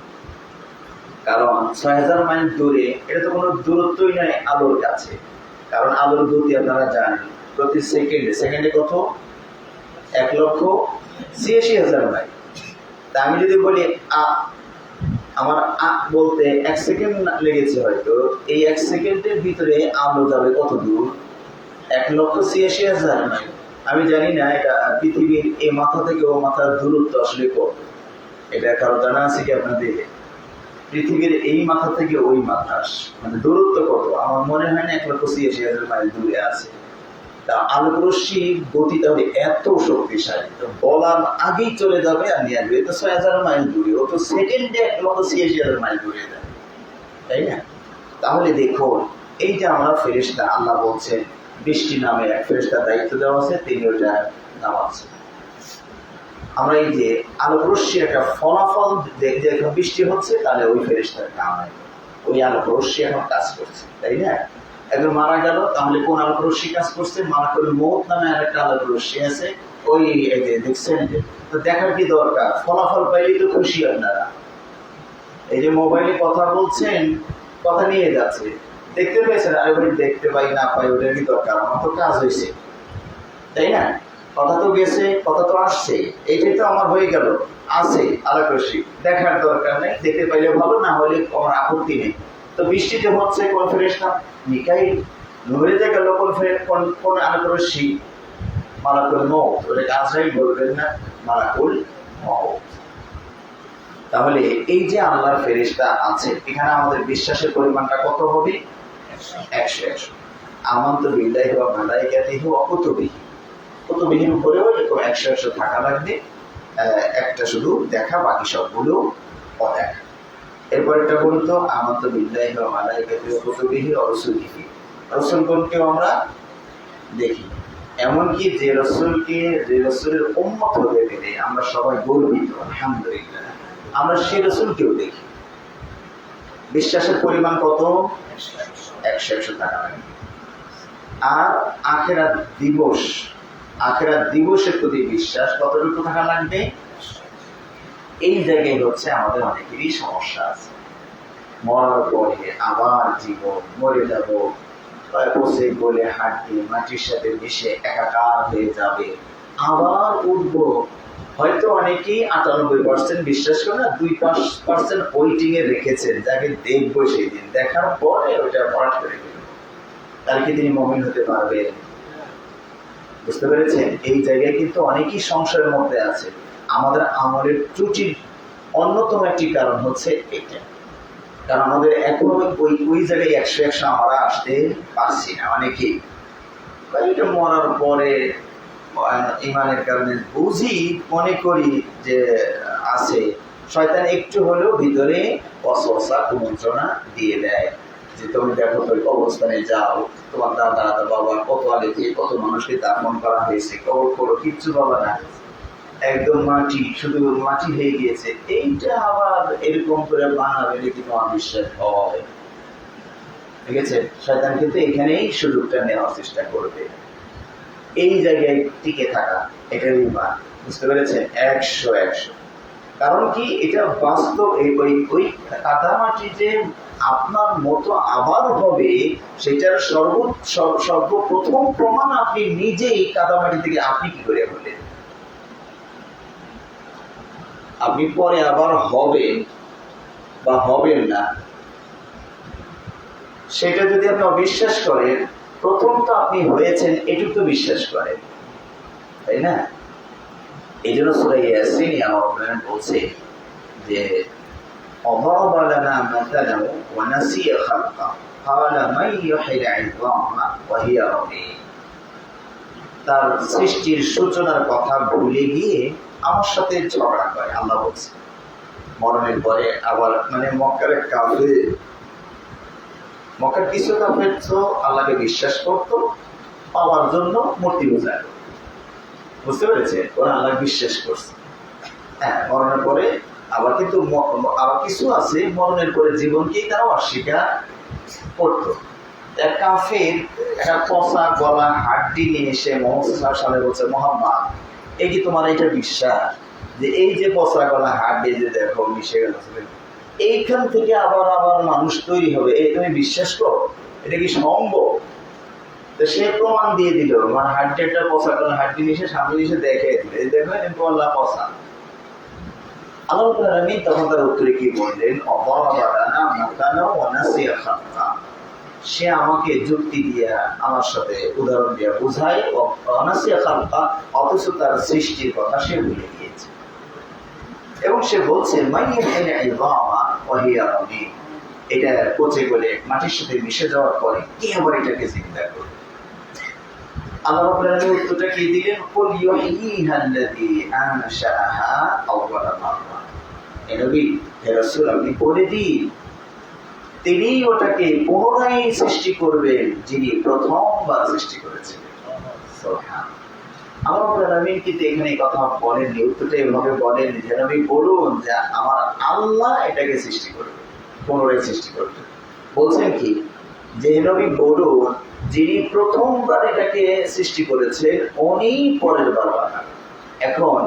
Speaker 1: কারণ ৬,০০০ মাইল দূরে, এটা তো কোনো দূরত্বই নয় আলোর কাছে। কারণ আলোর গতি আপনারা জানেন, প্রতি সেকেন্ডে কত? ১,৮৬,০০০ মাইল। তা আমি যদি বলি আমার বলতে 1 সেকেন্ড লেগেছে হয়তো, এই 1 সেকেন্ডের ভিতরে আলো যাবে কত দূর? 1,86,000 মাইল। আমি জানি না এটা পৃথিবীর এই মাথা থেকে ও মাথার দূরত্ব আসলে কত, এটা কারো জানা আছে কি আপনাদের? পৃথিবীর এই মাথা থেকে ওই মাথা মানে দূরত্ব কত? আমার মনে হয় না 1,86,000 মাইল দূরে আছে। তা আলোক রশ্মি গতি তাহলে এত শক্তিশালী, তো বলার আগেই চলে যাবে আর নিয়ে আসবে। তো 6,000 মাইল দূরে, ও তো সেকেন্ডে 1,86,000 মাইল দূরে যায়, তাই না? তাহলে দেখুন, এই যে আমরা ফেরেশতা, আল্লাহ বলছেন বৃষ্টি নামে এক ফেরেশতার দায়িত্ব দেওয়া আছে, তিনি ওটা নামাচ্ছেন। আমরা এই যে আলোক রশ্মি একটা ফলাফল দেখতে, এখন বৃষ্টি হচ্ছে, তাহলে ওই ফেরেশতার কাম হয়, ওই আলোক রশ্মি এখন কাজ করছে, তাই না? একজন মারা গেল, তাহলে কোন আলোক রশ্মি কাজ করছে? মালাকুল মউত নামে আরেকটা আলোক রশ্মি আছে, ওই এই যে দেখছেন, তো দেখার কি দরকার? ফলাফল পাইলেই তো খুশি আপনারা। এই যে মোবাইলে কথা বলছেন, কথা নিয়ে যাচ্ছে, দেখতে পেয়েছেন? আরে ভাই দেখতে পাই না পাই ওটার কি দরকার, আমার তো কাজ হয়েছে, তাই না? কথা তো গেছে, কথা তো আসছে, এইটাই তো আমার হয়ে গেল, আছে আলোক রশ্মি, দেখার দরকার নেই, দেখতে পাইলে ভালো, না হলে আমার আপত্তি নেই। তো বৃষ্টিতে হচ্ছে কোন ফেরেশতা? মিকাইল। নূরেতে গেল কোন আলোক রশ্মি? মালাকুল মউত। ওটা আজরাইল বলবেন না, মালাকুল মউত। তাহলে এই যে আল্লাহর ফেরেশতা আছে, এখানে আমাদের বিশ্বাসের পরিমাণটা কত হবে? 100। আমানতু বিল্লাহি ওয়া মালাইকাতিহি ওয়া কুতুবিহি। কুতুবিহির উপরেও এরকম 100 থাকা লাগবে, একটা শুধু দেখা, বাকি সবগুলো অদেখা। এরপর একটা বলতো আমানতু বিল্লাহি ওয়া মালাইকাতিহি ওয়া কুতুবিহি ওয়া রুসুলিহি। রাসূলগণকেও আমরা দেখি, এমনকি যে রাসূলের উম্মত হতে পেরে আমরা সবাই গর্বিত, আলহামদুলিল্লাহ। আমরা সেই রাসূলকেও দেখি। বিশ্বাসের পরিমাণ কত? 100 টাকা লাগবে। আর আখিরাত দিবসের প্রতি বিশ্বাস কতটুকু থাকা লাগবে? এই জায়গায় হচ্ছে আমাদের অনেকেরই সমস্যা আছে। মরার পরে আবার জীবন, মরে যাব, পচে গলে হাঁটবে, মাটির সাথে মিশে একাকার হয়ে যাবে, আবার উঠবো। হয়তো অনেকেই 98% বিশ্বাস করে না, 2% ওয়েটিং এ রেখেছেন, যাকে দেখবো সেই দিন, দেখার পরে ওটা ভরাট করে দেবেন, তাহলে কি তিনি মুমিন হতে পারবেন? বুঝতে পেরেছেন? এই জায়গায় কিন্তু অনেকেই সংশয়ের মধ্যে আছে। আমাদের আমলের ত্রুটির অন্যতম একটি কারণ হচ্ছে এটা, কারণ আমাদের এখনো ওই জায়গায় 100 আমরা আসতে পারছি না। অনেকেই এটা মরার পরে ইমানের কারণে বুঝি, মনে করি যে আছে, শয়তান একটু হলেও ভিতরে ওয়াসওয়াসা, কুমন্ত্রণা দিয়ে দেয় যে তুমি দেখো তো অবস্থানে যাও, তোমার দাদা বাবা কত আগে থেকে কত মানুষকে দাফন করা হয়েছে, কবর করো, কিচ্ছু বাবা না, একদম মাটি, শুধু মাটি হয়ে গিয়েছে, এইটা আবার এরকম করে বানাবে, কিন্তু অবিশ্বাস হয়। ঠিক আছে? শয়তান কিন্তু এখানেই সুযোগটা নেওয়ার চেষ্টা করবে। এই জায়গায় টিকে থাকা, এটার ইমান। বুঝতে পেরেছেন? 100। কারণ কি, এটা বাস্তব। ওই কাদামাটি যে আপনার মতো আবার হবে, সেটার সর্বপ্রথম প্রমাণ আপনি নিজেই কাদামাটি থেকে আপনি কি করে হলেন। আপনি পরে আবার হবেন বা হবেন না, সেটা যদি আপনি অবিশ্বাস করেন, প্রথম তো আপনি হয়েছেন এটুকু তো বিশ্বাস করেন, তাই না? এই জন্য সূরা ইয়াসিন আমার বলছে যে وضرب لنا مثلا ونسي خلقه قال من يحيي العظام وهي رميم। তার সৃষ্টির সূচনার কথা ভুলে গিয়ে আমার সাথে ঝগড়া করে। আল্লাহ বলছে মরণের পরে আবার, মানে মক্কার কিছু কাফের তো আল্লাহকে বিশ্বাস করতো, পাওয়ার জন্য মূর্তি পূজা করত। বুঝতে পেরেছে? ওরা আল্লাহ বিশ্বাস করছে। হ্যাঁ, মরণের পরে আবার কিন্তু আবার কিছু আছে মরণের পরে জীবনকেই তারা অস্বীকার করত। এক কাফের একটা পচা গলা হাড্ডি নিয়ে এসে মোহাম্মদ সালে বলছে, মোহাম্মদ এই কি তোমার এটা বিশ্বাস যে এই যে পচা গলা হাড্ডি যে দেখো মিশে গেল, এইখান থেকে আবার মানুষ তৈরি হবে, এই তুমি বিশ্বাস করো? এটা কি সম্ভব? তো সে প্রমাণ দিয়ে দিল, মানে হাড্ডিটা পচা গলা হাড্ডি নিয়ে সামনে এসে দেখে দিল, দেখো আল্লাহ পচা। আল্লাহ রাব্বুল আলামিন তখন তার উত্তরে কি বললেন, অবাবারানা মাকানা ওয়া নাসিয়া খালকা। সে আমাকে যুক্তি দিয়া আমার সাথে উদাহরণ দিয়া বুঝায়, অনাসিয়া খালকা, অথচ তার সৃষ্টির কথা সে ভুলে গিয়েছে। এবং সে বলছে এটা পচে গেলে মাটির সাথে মিশে যাওয়ার পরে কে আবার এটাকে চিন্তা করবে। আল্লাহ রাব্বুল আলামিন উত্তরটা কি দিলেন, কুল ইউহয়িহাল্লাযী আনশাআহা আউওয়ালা মাররা। হে নবী, হে রাসূল, আপনি বলে দিন তিনি ওটাকে পুনরায় সৃষ্টি করবেন যিনি প্রথমবার সৃষ্টি করেছেন। সুবহানাল্লাহ। আল্লাহ রাব্বুল আলামিন কিন্তু এখানে কথা বলেননি, উত্তরটা এভাবে বলেন যে নবী বলুন যে আমার আল্লাহ এটাকে সৃষ্টি করবে, পুনরায় সৃষ্টি করবে। বলছেন কি যে নবী বলুন যিনি প্রথমবার এটাকে সৃষ্টি করেছেন উনি পরের বার বানান। এখন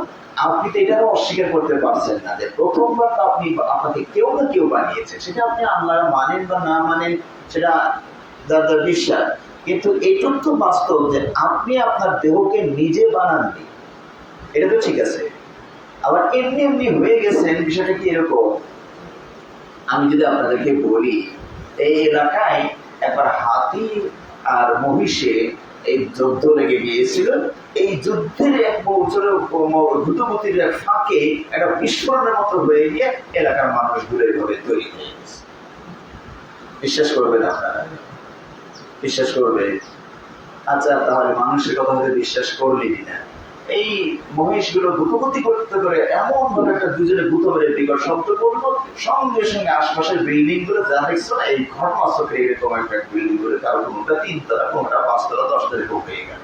Speaker 1: আপনি তো এটাও অস্বীকার করতে পারছেন না যে প্রথমবার তো আপনাকে কেউ না কেউ বানিয়েছে, সেটা আপনি আল্লাহ মানেন বা না মানেন সেটা যার বিশ্বাস। কিন্তু এইটুক তো বাস্তব যে আপনি আপনার দেহকে নিজে বানাননি, এটা তো ঠিক আছে। আবার এমনি এমনি হয়ে গেছেন, বিষয়টা কি এরকম, আমি যদি আপনাদেরকে বলি এই এলাকায় একবার হাতি আর মহিষে এই যুদ্ধ লেগে গিয়েছিল, এই যুদ্ধের এক দ্রুতগতির এক ফাঁকে একটা বিস্ফোরণের মতো হয়ে গিয়ে এলাকার মানুষগুলো এইভাবে তৈরি হয়ে গেছে। বিশ্বাস করবেন আপনারা? বিশ্বাস করবে? আচ্ছা, তাহলে মানুষের কথা হয়তো বিশ্বাস করলেনি না। এই মহিষগুলো দ্রুতগতি করতে করে এমন ভাবে একটা দুজনে দ্রুত মেরে বিকট শব্দ করলো, সঙ্গে সঙ্গে আশপাশের বিল্ডিং গুলো যা দেখছো না, এই ঘটনাস্থলে এরকম একটা বিল্ডিং গুলো কারো কোনোটা 3 তলা, কোনোটা 5 তলা, 10 তলা এরকম হয়ে গেল।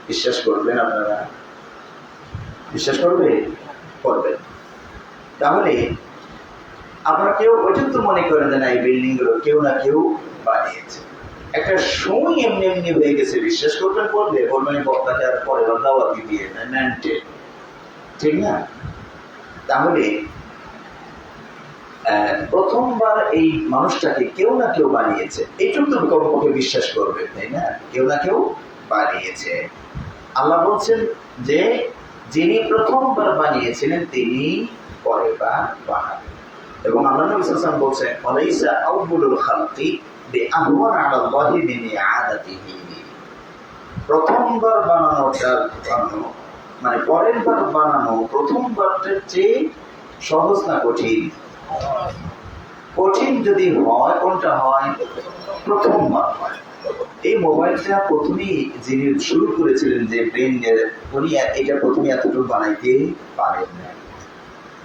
Speaker 1: বিশ্বাস করবেন আপনারা? বিশ্বাস করবে? করবেন। তাহলে আপনারা কেউ ওইটা তো মনে করেন যে না এই বিল্ডিং গুলো কেউ না কেউ বানিয়েছে, একটা সময় এমনি এমনি হয়ে গেছে। বিশ্বাস করবেন? করবে? বলবেন বক্তাকে আর পরে দাওয়াতি দিয়ে ম্যান্টে, ঠিক না? তাহলে প্রথমবার এই মানুষটাকে কেউ না কেউ বানিয়েছে, এইটুকু তো কমপক্ষে বিশ্বাস করবে, তাই না? কেউ না কেউ বানিয়েছে। আল্লাহ বলছেন যে যিনি প্রথমবার বানিয়েছিলেন তিনি পরে বা বানাবেন। এবং আল্লাহ নবী সাল্লাল্লাহু আলাইহি ওয়াসাল্লাম বলছেন, আলাইসা আউয়ালুল খালকি বিআহওয়ান আলাল্লাহি মিন ইআদাতিহি। প্রথমবার বানানোটার বানানো মানে পরের বার বানানো প্রথমবারটার চেয়ে সহজ না কঠিন? কঠিন যদি হয় কোনটা হয়? প্রথমবার হয়। এই মোবাইলটা প্রথমেই যিনি শুরু করেছিলেন যে ব্রেনের, উনি এটা প্রথমে এতটুকু বানাইতে পারেন না।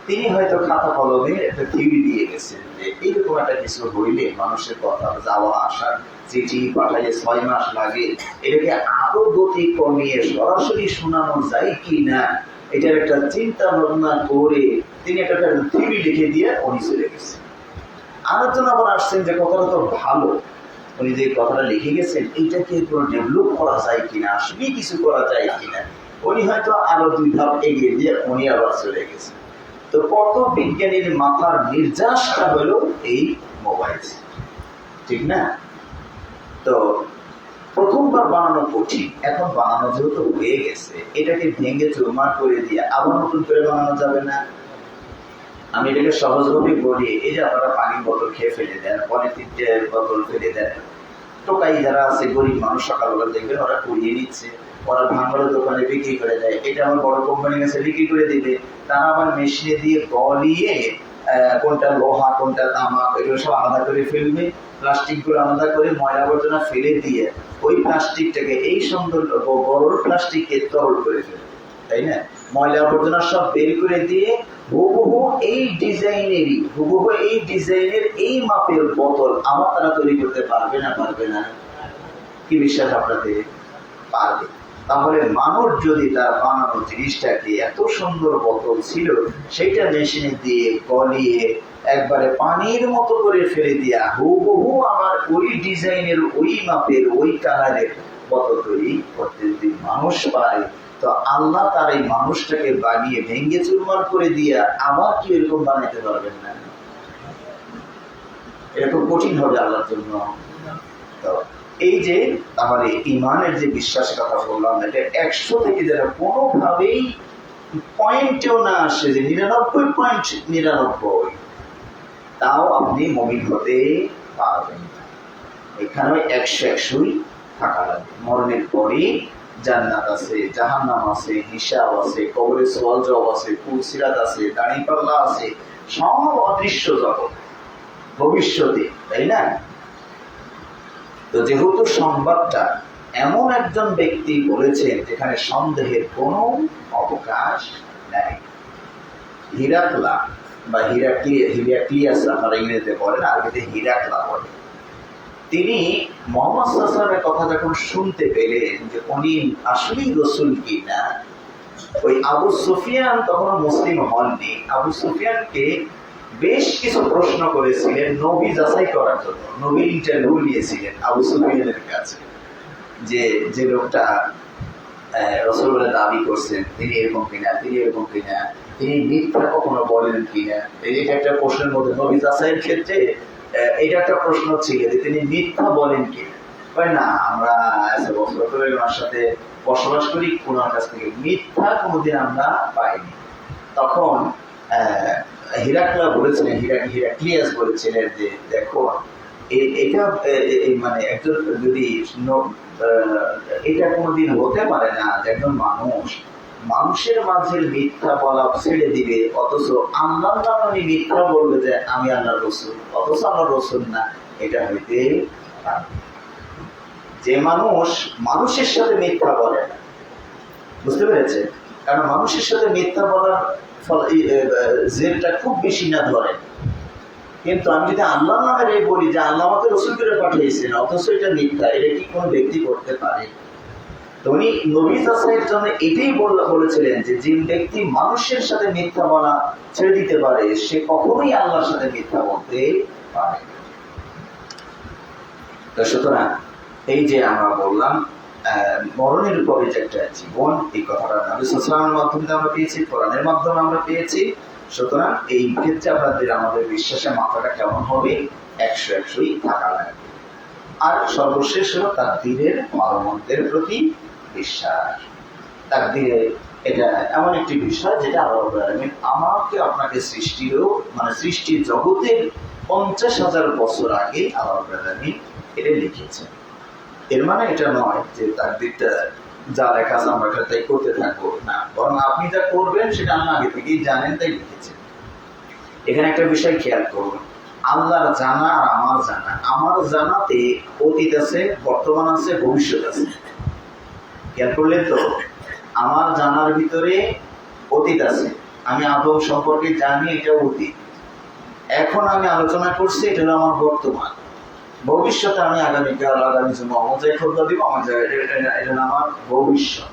Speaker 1: তিনি হয়তো খাতা কলমে একটা থিওরি দিয়ে গেছেন যে এইরকম একটা কিছু হইলে মানুষের কথা যাওয়া আসার চিঠি পাঠাইলে 6 মাস লাগে, এটাকে আরো গতি কমিয়ে সরাসরি শোনানো যায় কি না, এটার একটা চিন্তা ভাবনা করে তিনি একটা থিওরি লিখে দিয়ে উনি চলে গেছেন। আলোচনা আবার আসছেন যে কথাটা তো ভালো, উনি যে কথাটা লিখে গেছেন এইটাকে পুরো ডেভেলপ করা যায় কিনা, আসলে কিছু করা যায় কিনা, উনি হয়তো আরো 2 ধাপ এগিয়ে দিয়ে উনি আবার চলে গেছেন। তো কত বিজ্ঞানীর মাথার নির্যাসটা হলো এই মোবাইল, ঠিক না? তো প্রথমবার বানানো কঠিন, এখন বানানো যেহেতু হয়ে গেছে এটাকে ভেঙে চুরমার করে দিয়ে আবার নতুন করে বানানো যাবে না। আমি এটাকে সহজভাবে বলি, এই যে আপনারা পানির বোতল খেয়ে ফেলে দেন, পলিথিনের বোতল ফেলে দেন, টোকাই যারা আছে গরিব মানুষ সকালবেলা দেখবেন ওরা কুড়িয়ে নিচ্ছে, ওরা ভাঙার দোকানে বিক্রি করে দেয়, এটা আমার বড় কোম্পানির কাছে বিক্রি করে দিবে, তারা আবার মেশিনে দিয়ে গলিয়ে কোনটা লোহা কোনটা তামাক এগুলো সব আলাদা করে ফেলবে, প্লাস্টিক গুলো আলাদা করে ময়লা আবর্জনা ফেলে দিয়ে ওই প্লাস্টিকটাকে এই সুন্দর বড় প্লাস্টিককে তরল করে ফেলবে, তাই না? ময়লা আবর্জনা সব বের করে দিয়ে হুবহু এই ডিজাইনের এই মাপের বোতল আমার তারা তৈরি করতে পারবে না? পারবে না? কি বিশ্বাস আপনাদের? পারবে। তাহলে মানুষ যদি তার বানানো জিনিসটাকে এত সুন্দর বোতল ছিল সেটা মেশিনে দিয়ে গলিয়ে একবারে পানির মতো করে ফেলে দিয়া হুবহু আমার ওই ডিজাইনের ওই মাপের ওই কালারের বোতল তৈরি করতে যদি মানুষ পারে, তো আল্লাহ তার এই মানুষটাকে বানিয়ে ভেঙ্গে চুরমার করে দিয়া আবার কি এরকম বানাইতে পারবেন না? এরকম কঠিন হবে আল্লাহর জন্য? তো এই যে আমার ইমানের যে বিশ্বাসের কথা বললাম, এটা 100 থেকে যারা কোনোভাবেই পয়েন্টেও না আসে যে 99.99, তাও আপনি মুমিন হতে পারবেন না। এখানে 100-100ই থাকা লাগবে। মরণের পরে জান্নাত আছে, জাহান্নাম আছে, হিসাব আছে, কবরে সওয়াল জবাব আছে, পুলসিরাত আছে, দাঁড়িপাল্লা আছে, সব অদৃশ্য জগৎ ভবিষ্যতে, তাই না? তো যেহেতু সংবাদটা এমন একজন ব্যক্তি বলেছেন যেখানে সন্দেহের কোনো অবকাশ নেই, হিরাকলা বা হিরাক্লিয়াস আপনারা ইংরেজিতে বলেন, আরবিতে হিরাকলা বলেন, তিনি মুহাম্মদ সাল্লাল্লাহু আলাইহি ওয়াসাল্লামের কথা যখন শুনতে পেলেন যে উনি আসলেই রসুল কিনা, ওই আবু সুফিয়ান তখন মুসলিম হননি, আবু সুফিয়ানকে বেশ কিছু প্রশ্ন করেছিলেন নবী যাচাই করার জন্য। নবী ইন্টারভিউ নিয়েছিলেন আবু সুফিয়ানের কাছে, যে যে লোকটা রসুল বলে দাবি করছেন তিনি এরকম কিনা, তিনি এরকম কিনা, তিনি মিথ্যা কখনো বলেন কিনা। এটা একটা প্রশ্নের মধ্যে নবী যাচাইয়ের ক্ষেত্রে এটা একটা প্রশ্ন ছিল যে তিনি মিথ্যা বলেন কিনা। না, আমরা ওনার সাথে বসবাস করি, ওনার কাছ থেকে মিথ্যা কোনোদিন আমরা পাইনি। তখন হিরাকলা বলেছিলেন, হিরাক্লিয়াস বলেছিলেন যে দেখো, এটা মানে একজন যদি এটা কোনোদিন হতে পারে না যে একজন মানুষের মাঝে মিথ্যা বলা ছেড়ে দিবে, অথচ আল্লাহর নামে মিথ্যা বলবে যে আমি আল্লাহর রসুল, অথচ আল্লাহর রসুল না, এটা হইতে পারে। যে মানুষের সাথে মিথ্যা বলে না, বুঝতে পেরেছে? কারণ মানুষের সাথে মিথ্যা বলার জেলটা খুব বেশি না ধরে, কিন্তু আমি যদি আল্লাহর নামে বলি যে আল্লাহ আমাকে রসুল করে পাঠিয়েছেন, অথচ এটা মিথ্যা, এটা কি কোনো ব্যক্তি করতে পারে? তো উনি নবী যাচাইয়ের জন্য এটাই বলেছিলেন যে যে ব্যক্তি মানুষের সাথে মিথ্যা বলা ছেড়ে দিতে পারে, সে কখনোই আল্লাহর সাথে মিথ্যা বলতে পারে। তো সুতরাং এই যে আমরা বললাম মরণের পরে যে একটা জীবন, এই কথাটা নবী সাল্লাল্লাহু আলাইহি ওয়াসাল্লামের মাধ্যমে আমরা পেয়েছি, কোরআনের মাধ্যমে আমরা পেয়েছি। সুতরাং এই ক্ষেত্রে আমাদের বিশ্বাসের মাত্রাটা কেমন হবে? 100-100ই থাকা লাগবে। আর সর্বশেষ হলো তাকদীরের মর্মের প্রতি বিশ্বাস। তাকদীরে এটা এমন একটি বিষয় যেটা আল্লাহ রাব্বুল আলামিন আমাকে আপনাকে সৃষ্টির জগতের 50,000 বছর আগে আল্লাহ রাব্বুল আলামিন এটা লিখেছেন। এর মানে এটা নয় যে তাকদীরটা যা লেখা আছে আমরা তাই করতে থাকবো, না, বরং আপনি যা করবেন সেটা আপনি আগে থেকেই জানেন, তাই লিখেছেন। এখানে একটা বিষয় খেয়াল করুন, আল্লাহর জানা আর আমার জানাতে অতীত আছে, বর্তমান আছে, ভবিষ্যৎ আছে। খেয়াল করলেন তো? আমার জানার ভিতরে অতীত আছে, আমি আদম সম্পর্কে জানি, এটা অতীত। এখন আমি আলোচনা করছি, এটা হলো আমার বর্তমান। ভবিষ্যতে আমি আগামী জন্য খোঁজা দিব, এটা আমার ভবিষ্যৎ,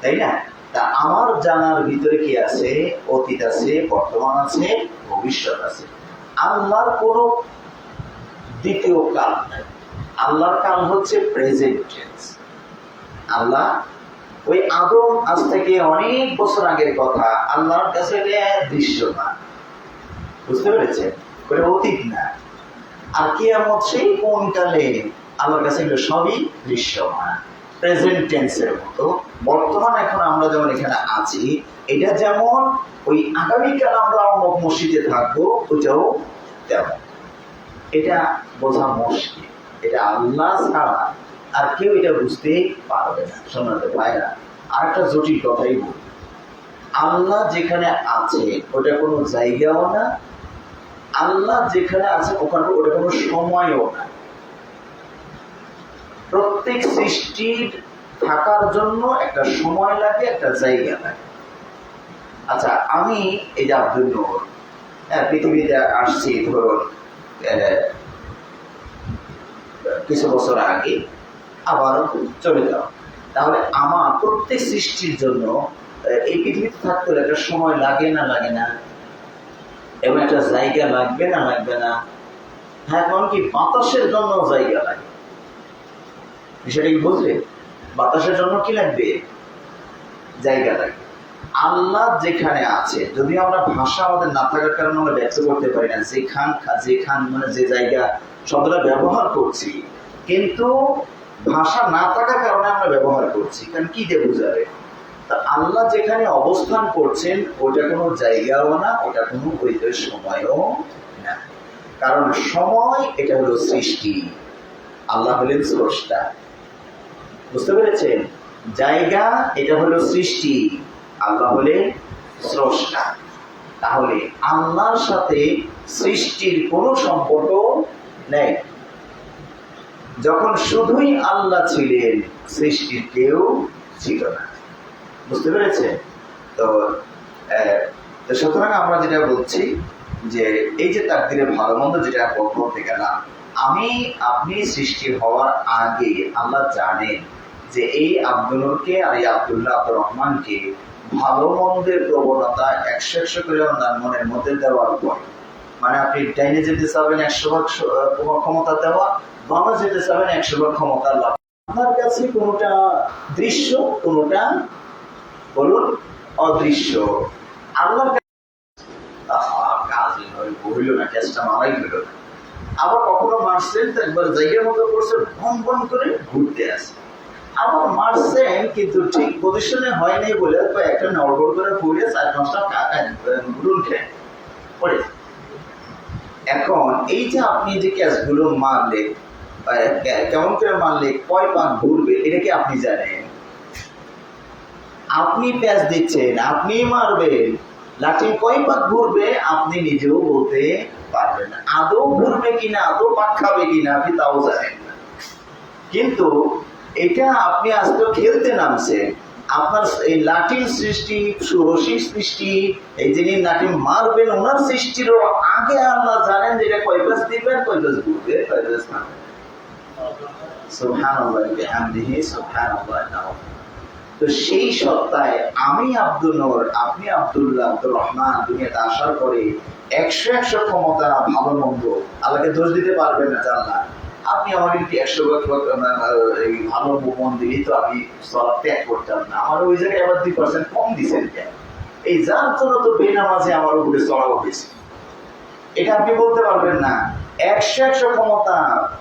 Speaker 1: তাই না? তা আমার জানার ভিতরে কি আছে? অতীত আছে, বর্তমান আছে, ভবিষ্যৎ আছে। আল্লাহর কোনো দ্বিতীয় কাল নাই। আল্লাহর কাল হচ্ছে প্রেজেন্ট টেন্স। আল্লাহ ওই আদম আজ থেকে অনেক বছর আগের কথা, আল্লাহর কাছে এটা দৃশ্যমান, বুঝতে পেরেছেন? ওটা অতীত না। আর কিয়ামত সেই কোন কালে, আল্লাহর কাছে এগুলো সবই দৃশ্যমান, প্রেজেন্ট টেন্সের মতো। বর্তমান এখন আমরা যেমন এখানে আছি, এটা যেমন ওই আগামীকাল আমরা অমুক মসজিদে থাকবো, ওইটাও তেমন। এটা বোঝা মুশকিল, এটা আল্লাহ ছাড়া আর কেউ এটা বুঝতে পারবে না। শোনাতে ভাইরা, আর একটা জটিল কথাই বলি, আল্লাহ যেখানে আছে ওটা কোনো জায়গাও না, আল্লাহ যেখানে আছে ওখানে ওটা কোনো সময়ও না। প্রত্যেক সৃষ্টির থাকার জন্য একটা সময় লাগে, একটা জায়গা লাগে। আচ্ছা, আমি এই যে আব্দুল নূর, পৃথিবীতে আসছি ধরুন কিছু বছর আগে, আবার চলে যাও, তাহলে আমার প্রত্যেক সৃষ্টির জন্য এই পৃথিবীতে থাকতে হলে একটা সময় লাগে না লাগে না? এবং একটা জায়গা লাগবে না লাগবে না? হ্যাঁ, এমনকি বাতাসের জন্য জায়গা লাগে। বিষয়টা কি বুঝলে? বাতাসের জন্য কি লাগবে? জায়গা লাগে। আল্লাহ যেখানে আছে, যদি আমরা ভাষা আমাদের না থাকার কারণে আমরা ব্যক্ত করতে পারি না, যেখান মানে যে জায়গা শব্দটা ব্যবহার করছি, কিন্তু ভাষা না থাকার কারণে আমরা ব্যবহার করছি। কারণ কি দিয়ে বোঝাবে? তা আল্লাহ যেখানে অবস্থান করছেন ওটা কোনো জায়গাও না, ওটা কোনো সময়ও না। কারণ সময় এটা হলো সৃষ্টি, আল্লাহ হলেন স্রষ্টা। বুঝতে পেরেছেন? জায়গা এটা হলো সৃষ্টি, আল্লাহ হলেন স্রষ্টা। তাহলে আল্লাহর সাথে সৃষ্টির কোনো সম্পর্ক নেই। যখন শুধুই আল্লাহ ছিলেন, সৃষ্টির কেউ ছিল না। বুঝতে পেরেছেন? তো সুতরাং আমরা যেটা বলছি যে এই যে তাকদীরে ভালো মন্দ যেটা বলতে গেলাম, আমি আপনি সৃষ্টি হওয়ার আগে আল্লাহ জানেন যে এই আব্দুল নূরকে আর এই আব্দুল্লাহ আব্দুর রহমানকে ভালো মন্দের প্রবণতা 100 করে ওনার মনের মধ্যে দেওয়ার পর, মানে আপনি ডাইনে যেতে চাবেন 100% ক্ষমতা দেওয়া, বামে যেতে চাবেন 100% ক্ষমতা লাভ। আপনার কাছে কোনোটা দৃশ্য, কোনোটা বলুন অদৃশ্য। আল্লাহর কাজ হইল না, কেসটা মারাই হইল না। আবার কখনো মারছেন তো একবার জায়গার মতো করছে, ভন ভন করে ঘুরতে আসে। আবার মারছেন কিন্তু ঠিক পজিশনে হয়নি বলে একটা নড়বড় করে পড়ে 4-5টা গুলুন খেয়ে পড়ে। এখন এই যে আপনি যে ক্যাচগুলো মারলে, কেমন করে মারলে কয় পাক ঘুরবে এটা কি আপনি জানেন? আপনি প্যাচ দিচ্ছেন, আপনি মারবেন, লাঠি কয় পাক ঘুরবে আপনি নিজেও বলতে পারবেন না। আদৌ ঘুরবে কিনা, আদৌ পাক খাবে কিনা আপনি তাও জানেন না। কিন্তু এটা আপনি আজকে খেলতে নামছে, আপনার এই লাঠির সৃষ্টি, রশির সৃষ্টি, এই যিনি লাঠি মারবেন ওনার সৃষ্টিরও আগে আল্লাহ জানেন যে এটা কয় পাশ দিবেন, কয় পাশ ঘুরবে, কয় পাশ নামবে। সুবহানাল্লাহ বিহামদিহি সুবহানাল্লাহ। তো সেই সত্তায় আমি আব্দুল নূর, আপনি আব্দুল্লাহ আব্দুর রহমান দুনিয়াতে আসার পরে 100 ক্ষমতা ভালো মন্দ আল্লাহকে দোষ দিতে পারবেন না। জানলা আপনি আমাকে 100 ভালো মন দিলেই তো আমি সলাৎ ত্যাগ করতাম না, আমার ওই জায়গায় আবার 2% কম দিচ্ছেন কেন? এই যার জন্য তো বেনামাজে আমার উপরে চড়াও হয়েছে, এটা আপনি বলতে পারবেন না। 100 ক্ষমতা,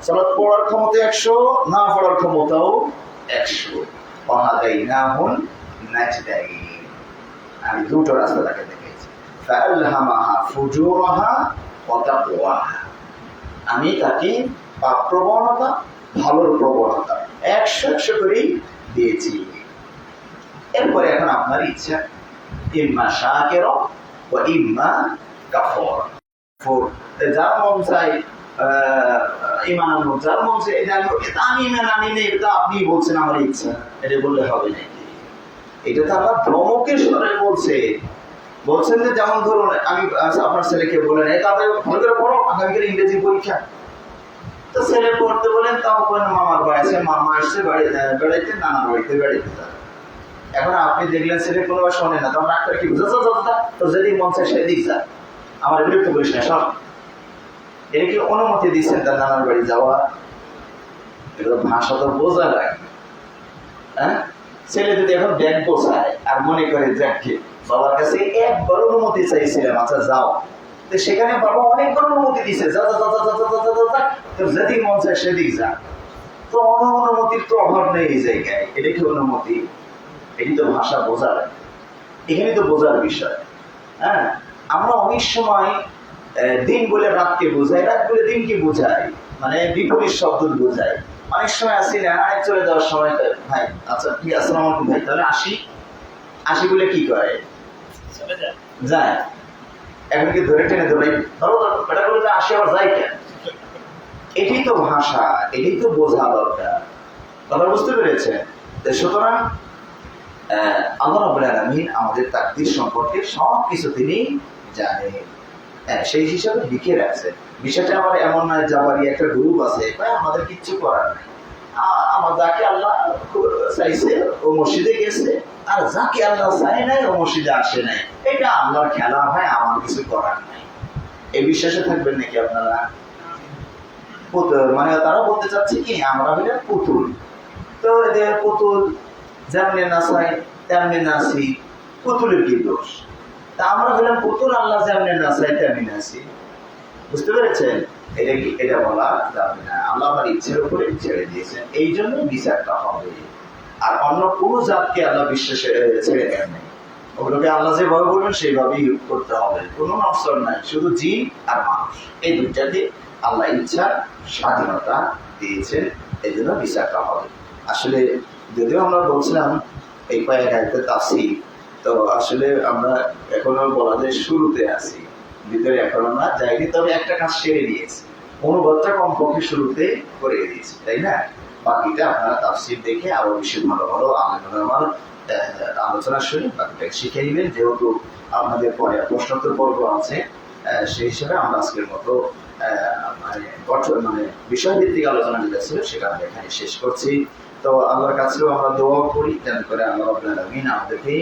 Speaker 1: সলাৎ পড়ার ক্ষমতা 100, না পড়ার ক্ষমতাও 100। আমি দুটো রাস্তা তাকে দেখেছি, আমি তাকে পাপ প্রবণতা, ভালোর প্রবণতা 100 করেই দিয়েছি। এরপরে এখন আপনার ইচ্ছা, ইম্মা শাকির ওয়া ইম্মা কাফুর। যার মন চাই ইমান আনবো, যার মন চাই এটা আমি ইমান আনি না, এটা আপনি বলছেন আমার ইচ্ছা, এটা বললে হবে নাকি? এটা তো আল্লাহ ধমকের স্বরে বলছেন যে যেমন ধরুন আমি আপনার ছেলেকে বলেন এই তাদের ভালো করে পড়ো, আগামীকাল ইংরেজি পরীক্ষা। তো ছেলে পড়তে বলেন, তাও কোনো মামার বাড়ি, মামা আসছে বেড়াইতে, নানার বাড়িতে বেড়াইতে যাবে। এখন আপনি দেখলেন ছেলে কোনো শোনে না, তখন রাগ করে কি বুঝা তো যেদিন মন চায় সেদিক যা, আমার বিরক্ত করিস না সব। এটা কি অনুমতি দিচ্ছেন তার নানার বাড়ি যাওয়া? এগুলো ভাষা তো বোঝা লাগে। হ্যাঁ, ছেলে যদি এখন ব্যাগ গোছায় আর মনে করে যাকে বাবার কাছে একবার অনুমতি চাইছিলাম, আচ্ছা যাও, তো সেখানে বাবা অনেকবার অনুমতি দিচ্ছে, যা যা যা যা, তোর যেদিক মন চায় সেদিক যা। তো অনুমতির তো অভাব নেই এই জায়গায়। এটা কি অনুমতি? এটি তো ভাষা বোঝা লাগে, এখানে তো বোঝার বিষয়। হ্যাঁ, আমরা অনেক সময় দিন বলে রাতকে বোঝাই, রাত বলে দিনকে বোঝাই, মানে বিপরীত শব্দ বোঝাই। অনেক সময় আসি না, চলে যাওয়ার সময় ভাই আচ্ছা কি আসসালামু আলাইকুম ভাই, তাহলে আসি বলে কি করে যায়। এখন কি ধরে টেনে ধরে ধরো এটা বলে আসি আবার যাই কেন? এটাই তো ভাষা, এটাই তো বোঝা দরকার। কথা বুঝতে পেরেছে? সুতরাং আল্লাহ রাব্বুল আলামিন আমাদের তাকদীর সম্পর্কে সব কিছু তিনি জানেন, সেই হিসাবে লিখে রাখছে। বিষয়টা আমার এমন নয় যাবারই একটা গ্রুপ আছে, আমাদের কিচ্ছু করার নাই, আমার যাকে আল্লাহ চাইছে ও মসজিদে গেছে, আর যাকে আল্লাহ চাই নাই ও মসজিদে আসে নাই, এটা আল্লাহর খেলা, হয় আমার কিছু করার নাই। এই বিশ্বাসে থাকবেন নাকি আপনারা? মানে তারা বলতে চাচ্ছে কি আমরা হলে পুতুল, তো এদের পুতুল যেমনি নাচাই তেমনি নাচি, পুতুলের কি দোষ? তা আমরা হলাম পুতুল, আল্লাহ যেমনি নাচাই তেমনি নাচি। বুঝতে পেরেছেন? এটা কি, এটা বলা যাবে না। আল্লাহ আমার ইচ্ছের উপরে ছেড়ে দিয়েছেন, এই জন্য বিচারটা হবে। আর অন্য কোনো জাতকে আল্লাহ বিশ্বাসে ছেড়ে দেন নাই। ওগুলোকে আল্লাহ যেভাবে বলবেন সেইভাবেই করতে হবে, কোনো নফসর নাই, শুধু জিন আর মানুষ এই দুইটাকে আল্লাহ ইচ্ছা স্বাধীনতা দিয়েছেন, এই জন্য বিচারটা হবে। আসলে যদিও আমরা বলছিলাম এই কয়েক আয়াতের তাফসীর, তো আসলে আমরা এখনো বলাদের শুরুতে আছি, ভিতরে এখনো না যাইনি, তবে একটা কাজ সেরে দিয়েছি, অনুবাদটা কমপক্ষে শুরুতে করে দিয়েছি, তাই না? বাকিটা আপনারা তাফসীর দেখে আরো বেশি ভালো ভালো আলোচনা শুনে বাকিটা শিখে নেবেন। যেহেতু আপনাদের পরে প্রশ্নোত্তর পর্ব আছে, সেই হিসেবে আমরা আজকের মতো মানে বিষয়ভিত্তিক আলোচনা যেটা ছিল সেটা আমরা এখানে শেষ করছি। তো আল্লাহর কাছেও আমরা দোয়া করি যেন করে আল্লাহ রাব্বুল আলামিন আমাদেরকে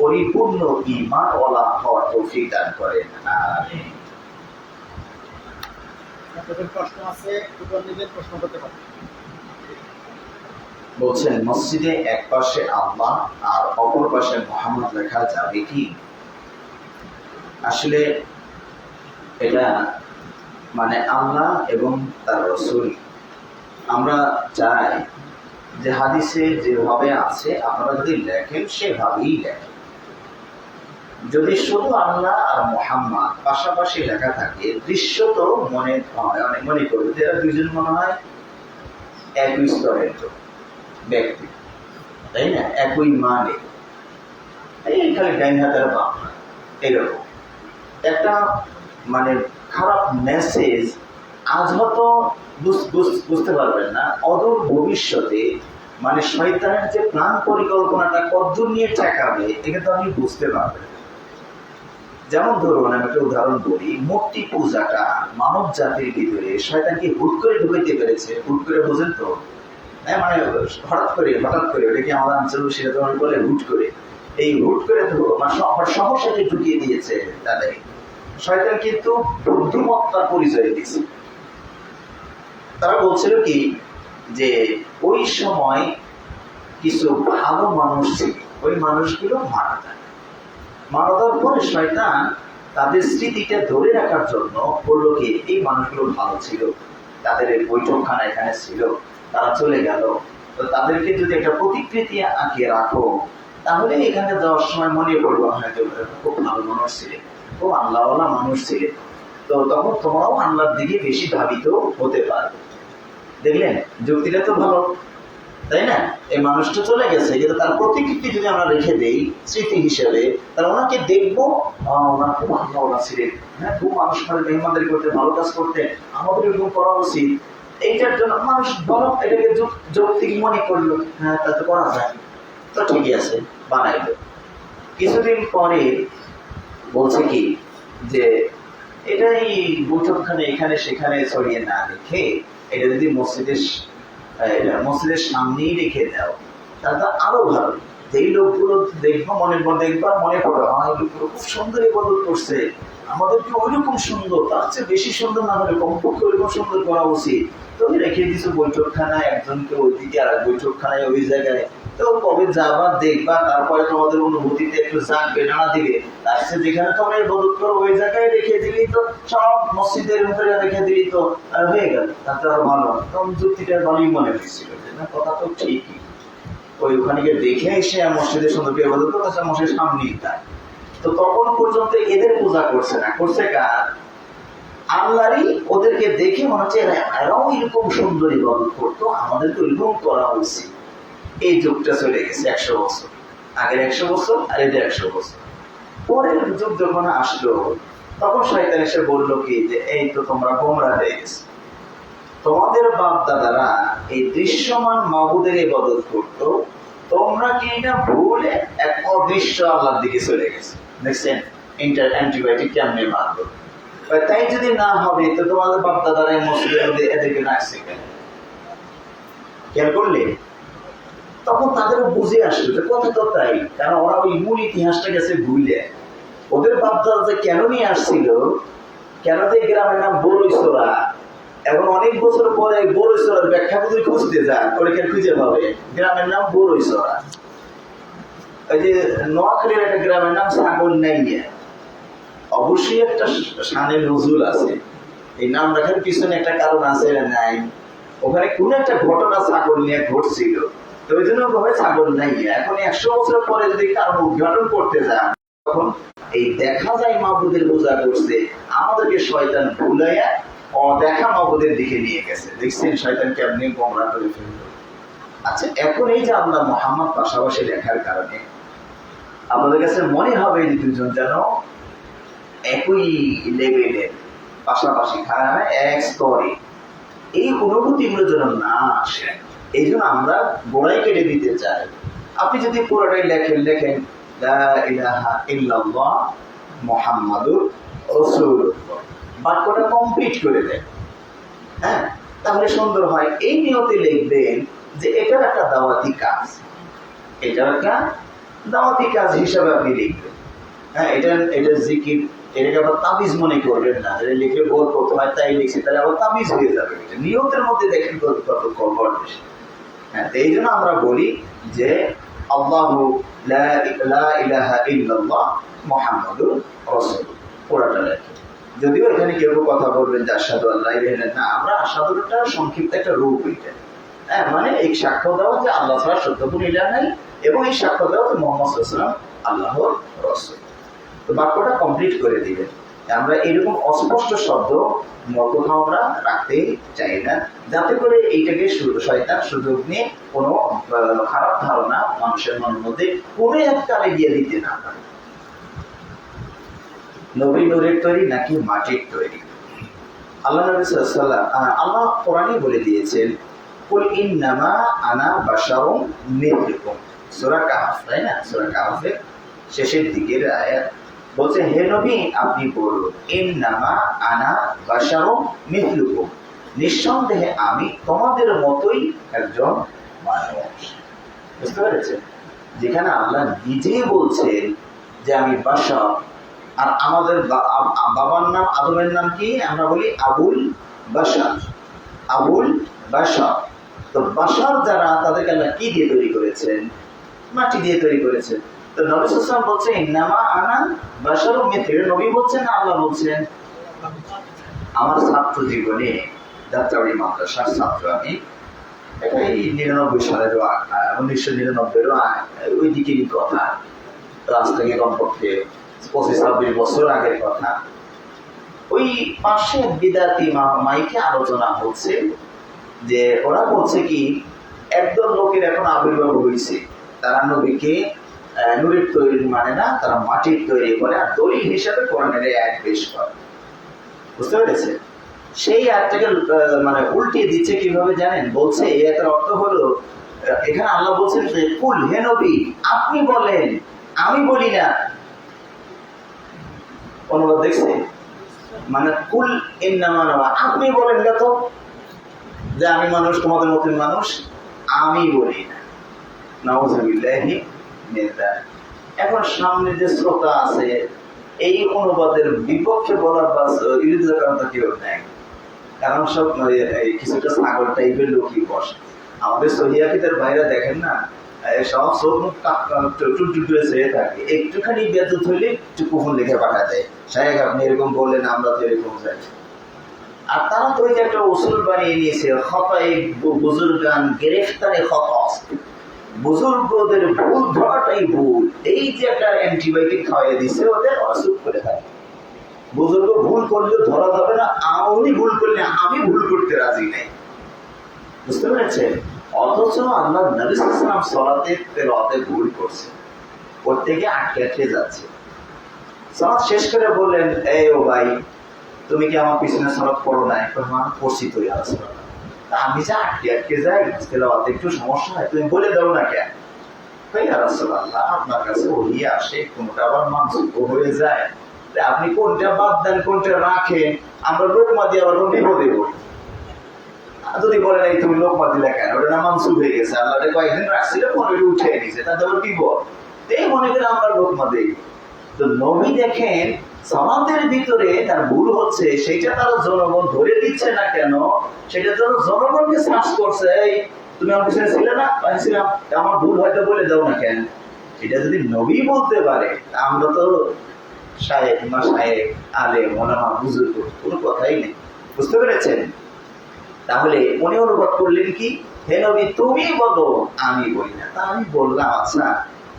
Speaker 1: পরিপূর্ণ ঈমানওয়ালা হওয়ার তৌফিক দান করেন। আমিন।
Speaker 2: আপনাদের প্রশ্ন আছে, নিজের প্রশ্ন করতে পারেন।
Speaker 1: বলছেন মসজিদে এক পাশে আল্লাহ আর অপর পাশে মুহাম্মদ লেখা যাবে কি? আসলে এটা মানে আল্লাহ এবং তার রাসূল, আমরা চাই যে হাদিসে যেভাবে আছে আপনারা যদি লেখেন সেভাবেই লেখেন। যদি শুধু আল্লাহ আর মুহাম্মদ পাশাপাশি লেখা থাকে, দৃশ্য তো মনে হয় অনেক মনে করবে যে এরা দুইজন মনে হয় একই স্তরের ব্যক্তি, তাই না? একই মানে এই খালি ডাইন হাতের বাম হাত, এরকম একটা মানে খারাপ মেসেজ আজ হয়তো বুঝতে পারবেন না, অদূর ভবিষ্যতে মানে শয়তানের যে প্ল্যান পরিকল্পনাটা কতদূর নিয়ে ঠেকাবে এটা তো আপনি বুঝতে পারবেন। যেমন ধরুন আমি একটা উদাহরণ বলি, মূর্তি পূজাটা মানব জাতির ভিতরে শয়তানকে হুট করে ঢুকাইতে পেরেছে। হুট করে বোঝেন তো, মানে হঠাৎ করে ওটা কি আমাদের অঞ্চল সেটা তো বলে হুট করে, এই হুট করে সমস্যাকে ঢুকিয়ে দিয়েছে তাদের। শয়তান কিন্তু বুদ্ধিমত্তার পরিচয় দিয়েছে। তারা বলছিল কি যে ওই সময় কিছু ভালো মানুষ ছিল, ওই মানুষগুলো মারা যায়, মারা যাওয়ার পরে শয়তান তাদের স্মৃতিটা ধরে রাখার জন্য বললো কি এই মানুষগুলো ভালো ছিল, তাদের বৈঠকখানা এখানে ছিল, তারা চলে গেল, তো তাদেরকে যদি একটা প্রতিকৃতি আঁকিয়ে রাখো তাহলে এখানে যাওয়ার সময় মনে পড়বো হ্যাঁ খুব ভালো মানুষ ছিলেন, খুব আল্লাহওয়ালা মানুষ ছিলেন, তো তখন তোমরাও আল্লাহর দিকে বেশি ধাবিত হতে পারবে। দেখলেন যুক্তিটা তো ভালো, তাই না? এই মানুষটা চলে গেছে কিন্তু তার প্রতিকৃতি যদি আমরা রেখে দেই স্মৃতি হিসেবে, তাহলে ওনাকে দেখবো ওনার খুব আল্লাহওয়ালা ছিলেন, হ্যাঁ খুব মানুষ মানে মেহমানদের করতে ভালো কাজ করতে, আমাদের এরকম করা উচিত। এইটার জন্য মানুষ বলো এটাকে যৌক্তিক মনে করলো, হ্যাঁ তা তো করা যায়, তো ঠিকই আছে বানাইলো। কিছুদিন পরে বলছে কি যে এটাই বৈঠকখানে এখানে সেখানে ছড়িয়ে না রেখে এটা যদি মসজিদের সামনেই রেখে দাও তাহলে তো আরো ভালো। যেই লোকগুলো দেখবো দেখবার মনে করো আমার লোকগুলো খুব সুন্দর ইবাদত করছে, আমাদেরকে ওইরকম সুন্দর, তার চেয়ে বেশি সুন্দর না হলে কমপক্ষে ওইরকম সুন্দর করা উচিত। তো রেখে দিছো বৈঠকখানায়, একজনকে ওই দিকে আর বৈঠকখানায় ওই জায়গায়, তো কবে যাবা দেখবা, তারপরে তোমাদের অনুভূতিতে একটু জাগবে, নাড়া দিবে। তার চেয়ে যেখানে তোমরা ইবাদত করো ওই জায়গায় রেখে দিলেই তো, সব মসজিদের ভিতরে রেখে দিলেই তো হয়ে গেল, তাতে আরো ভালো। তখন যুক্তিটা ভালোই মনে হয়েছিল যে না কথা তো ঠিকই, ওই ওখানে গিয়ে দেখে এসে মসজিদের সুন্দর ইবাদত করতে মসজিদের সামনেই তাই। তো তখন পর্যন্ত এদের পূজা করছে না, করছে কার? আল্লাহরই। ওদেরকে দেখে মনে হচ্ছে এরাও এরকম সুন্দর ইবাদত করতো, আমাদেরকে ওইরকম করা উচিত। এই যুগটা চলে গেছে 100 বছর, আগের 100 বছর আর এদের 100 বছর। পরের যুগ যখন আসলো তখন শয়তান এসে বললো কি যে এই তো তোমরা গোমরাহ হয়ে গেছো, তোমাদের বাপ দাদারা এই দৃশ্যমান মাবুদের ইবাদত করতো, তোমরা কি না ভুলে এক অদৃশ্য আল্লাহর দিকে চলে গেছে। দেখছেন অ্যান্টিবায়োটিক কেমনে মারলো। তাই যদি না হবে তো তোমাদের বাপ দাদারা এই মসজিদের মধ্যে এদেরকে রাখছে কেন? খেয়াল করলে তখন তাদেরও বুঝে আসলো যে কথা তো তাই, কারণ ওরা ওই মূল ইতিহাসটা গেছে ভুলে। ওদের বাপ দাদা যে কেন নিয়ে আসছিল, কেন যে গ্রামের নাম বড়ইছড়া, এখন অনেক বছর পরে বড়ইছড়ার ব্যাখ্যা যদি খুঁজতে যান ওইখানে খুঁজে পাবে গ্রামের নাম বড়ইছড়া। ওই যে নোয়াখালীর একটা গ্রামের নাম ছাগলনাইয়া, অবশ্যই একটা শানের নজরুল আছে, এই নাম রাখার পিছনে একটা কারণ আছে নাই, ওখানে কোন একটা ঘটনা ছাগল নিয়ে ঘটছিল, তো ওই জন্য ভাবে ছাগল নাই। এখন 100 বছর পরে যদি কারণ উদ্ঘাটন করতে যান, তখন এই দেখা যায় মাহবুদের পূজা করছে, আমাদেরকে শয়তান ভুলাইয়া অদেখা মাহবুদের দিকে নিয়ে গেছে। দেখছেন শয়তান কেমনি গোমরা করে ফেললো। আচ্ছা, এখন এই যে আমরা মোহাম্মদ পাশাপাশি দেখার কারণে আমাদের কাছে মনে হবে যে দুজন যেন একই লেভেলের, পাশাপাশি খায় এক স্তরে, এই অনুভূতিগুলো যেন না আসে, এই জন্য আমরা গোড়াই কেটে দিতে চাই। আপনি যদি পুরোটাই লেখেন লা ইলাহা ইল্লাল্লাহ মুহাম্মাদুর রাসূলুল্লাহ, বাক্যটা কমপ্লিট করে দেন, হ্যাঁ, তাহলে সুন্দর হয়। এই নিয়তে লিখবেন যে এটার একটা দাওয়াতি কাজ, এটার একটা দাওয়াতি কাজ হিসাবে আপনি লিখবেন। হ্যাঁ, এটা জিকির, এটাকে আবার তাবিজ মনে করবেন না, এটা লিখে বোর করতে হয় তাই লিখছি, তাহলে আবার তাবিজ হয়ে যাবে। এটা নিয়তের মধ্যে দেখেন কত কনভার্ট বেশি। হ্যাঁ, এই জন্য আমরা বলি যে আল্লাহু লা ইলাহা ইল্লাল্লাহ মুহাম্মাদুর রাসূলুল্লাহ, পুরোটা লেখেন। যদিও এখানে কেউ কথা বলবেন যে আশহাদু আল্লা ইলাহা ইল্লাল্লাহ, না, আমরা আশহাদুটা সংক্ষিপ্ত একটা রূপ, এটা হ্যাঁ, মানে এই সাক্ষ্য দেওয়া যে আল্লাহ ছাড়া সত্য কোনো ইলাহ নাই, এবং এই সাক্ষ্য দেওয়া যে মুহাম্মদ সাল্লাল্লাহু আলাইহি ওয়াসাল্লাম আল্লাহর রাসূল। তো বাক্যটা কমপ্লিট করে দিবেন। আমরা এরকম অস্পষ্ট শব্দ কোথাও আমরা রাখতে চাই না, যাতে করে এইটাকে শয়তান সুযোগ নিয়ে কোনো খারাপ ধারণা মানুষের মনের মধ্যে কোনো এক কালে দিয়ে দিতে না পারে। নবী নূরের তৈরি নাকি মাটির তৈরি? আল্লাহ নবী সাল্লাল্লাহু আলাইহি ওয়াসাল্লাম, আল্লাহ কোরআনে বলে দিয়েছেন কুল ইন্নামা আনা বাশারুম মিথলুকুম, সূরা কাহফ, তাই না? সূরা কাহফের শেষের দিকের আয়াত বলছে, হে নবী আপনি বলুন ইন্নামা আনা বাশারুম মিথলুকুম, নিঃসন্দেহে আমি তোমাদের মতোই একজন মানুষ। বুঝতে পেরেছেন? যেখানে আল্লাহ নিজেই বলছেন যে আমি বাশার, আর আমাদের বাবার নাম আদমের নাম কি? আমরা বলি আবুল বাশার, আবুল বাশার। তো বাশার যারা, তাদেরকে আল্লাহ কি দিয়ে তৈরি করেছেন? মাটি দিয়ে তৈরি করেছেন। তো নবী সাল্লাল্লাহু আলাইহি ওয়াসাল্লাম বলছেন ইন্নামা আনা বাশারুম মিথলুকুম, নবী বলছেন না আল্লাহ বলছেন? আমার ছাত্র জীবনে যাত্রাবাড়ি মাদ্রাসার ছাত্র আমি, এই 99 সালের 1999 ওই দিকেরই কথা, আজ থেকে কমপক্ষে 25-26 বছর আগের কথা। ওই পাশে বিদাতি মাইকে আলোচনা হচ্ছে যে ওরা বলছে কি, একদল লোকের এখন আবির্ভাব হয়েছে, তারা নবীকে নূরের তৈরি মানে না, তারা মাটির তৈরি করে, আর দলিল হিসাবে কোরআনের আয়াত পেশ করে। বুঝতে পেরেছে? সেই আয়াতটাকে মানে উল্টিয়ে দিচ্ছে কিভাবে জানেন? বলছে এই আয়াতের অর্থ হলো, এখানে আল্লাহ বলছেন যে কুল, হে নবী আপনি বলেন, আমি বলি না। অনুবাদ দেখছে? মানে কুল ইন্নামা, আপনি বলেন না তো যে আমি মানুষ, তোমাদের মতন মানুষ, আমি বলি না। নাউযুবিল্লাহি মিন যালিক। এখন সামনে যে শ্রোতা আছে, এই অনুবাদের বিপক্ষে বলার বা বিরোধিতা করার তো কেউ নেই, কারণ সব কিছুটা ছাগল টাইপের লোকই বসে। আমাদের সহিয়াকিদের বাইরে দেখেন না, সব চোখ মুখ টুলটুল চেয়ে থাকে, একটুখানি বেদত হইলে একটু কুফুন লিখে পাঠা যায়, সাহেব আপনি এরকম বললেন, আমরা তো এরকম যাই। আর তারা তো ওই যে একটা উসুল বানিয়ে নিয়েছে, খতায়ে বুজুর্গান গ্রেফতারে খতস, বুজুর্গদের ভুল ধরাটাই ভুল। এই যে একটা অ্যান্টিবায়োটিক খাওয়াই দিচ্ছে ওদের, অসুখ করে থাকে। বুজুর্গ ভুল করলে ধরা যাবে না, উনি ভুল করলে আমি ভুল করতে রাজি নাই। বুঝতে পেরেছেন? অথচ আল্লাহ নবী সাল্লাল্লাহু আলাইহি ওয়াসাল্লাম সালাতে তেলাওয়াতে ভুল করছে, ওর থেকে আটকে যাচ্ছে। সালাত শেষ করে বললেন, এই ও ভাই, তুমি কি আমার পিছনে সালাত পড়ো না? পড়ছি তো, ইয়া রাসূলুল্লাহ, আমি যে আটকে যাই, তেলাওয়াতে একটু সমস্যা হয়, তুমি বলে দাও না কেন? ইয়া রাসূলুল্লাহ, আপনার কাছে ওহী আসে, কোনটা আবার মানসুখ হয়ে যায়, আপনি কোনটা বাদ দেন কোনটা রাখেন, আমরা লোকমা দিয়ে আবার বিপদে পড়ি। যদি বলেন এই তুমি লোকমা দিলে কেন, ওটা না মানসুখ হয়ে গেছে, আল্লাহ কয়েকদিন রাখছিল, পরে উঠে নিছে, তাতে আবার বিপদ। এই মনে করে আমরা লোকমা দিই। তো নবী দেখেন সালাতের ভিতরে তার ভুল হচ্ছে, সেটা তারা জনগণ ধরে দিচ্ছে না কেন? সেটা তারা জনগণকে সার্চ করছে, এই তুমি আমার পিছনে ছিলে না? ছিলাম, আমার ভুল হয়তো বলে দাও না কেন? এটা যদি নবী বলতে পারে, আমরা তো শায়েখ মাশায়েখ আলেম ওলামা বুজুর্গ, কোনো কথাই নেই। বুঝতে পেরেছেন? তাহলে উনি অনুবাদ করলেন কি, হে নবী তুমি বলো, আমি বলি না। তা আমি বললাম আচ্ছা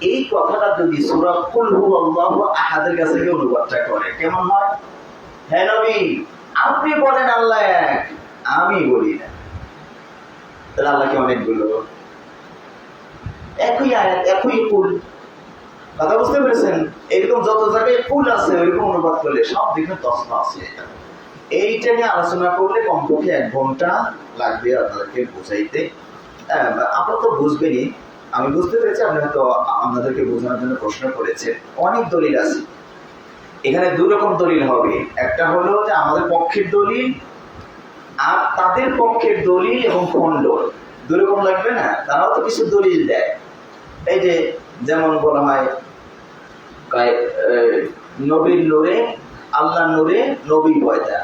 Speaker 1: এই কথাটা যদি সূরা কুল হুয়াল্লাহু আহাদের কাছে গিয়ে অনুবাদটা করে কেমন হয়? হে নবী আপনি বলেন আল্লাহ এক, আমি বলি না। তাহলে আল্লাহকে অনেকগুলো, একই আয়াত একই কুল। কথা বুঝতে পেরেছেন? এরকম যত জায়গায় কুল আছে ওইরকম অনুবাদ করলে সব দিকে তসমা আছে। এইটা নিয়ে আলোচনা করলে কমপক্ষে 1 ঘন্টা লাগবে আপনাদেরকে বোঝাইতে। আপনারা তো বুঝবেনই, আমি বুঝতে পেরেছি। আপনি হয়তো আপনাদেরকে বোঝানোর জন্য প্রশ্ন করেছেন। অনেক দলিল আছে এখানে, 2 রকম দলিল হবে। একটা হলো যে আমাদের পক্ষের দলিল, আর তাদের পক্ষের দলিল এবং খণ্ডন 2 রকম লাগবে না? তারাও তো কিছু দলিল দেয়। এই যে যেমন বলা হয় নবীর নূরে আল্লাহ নূরে নবী পয়দা,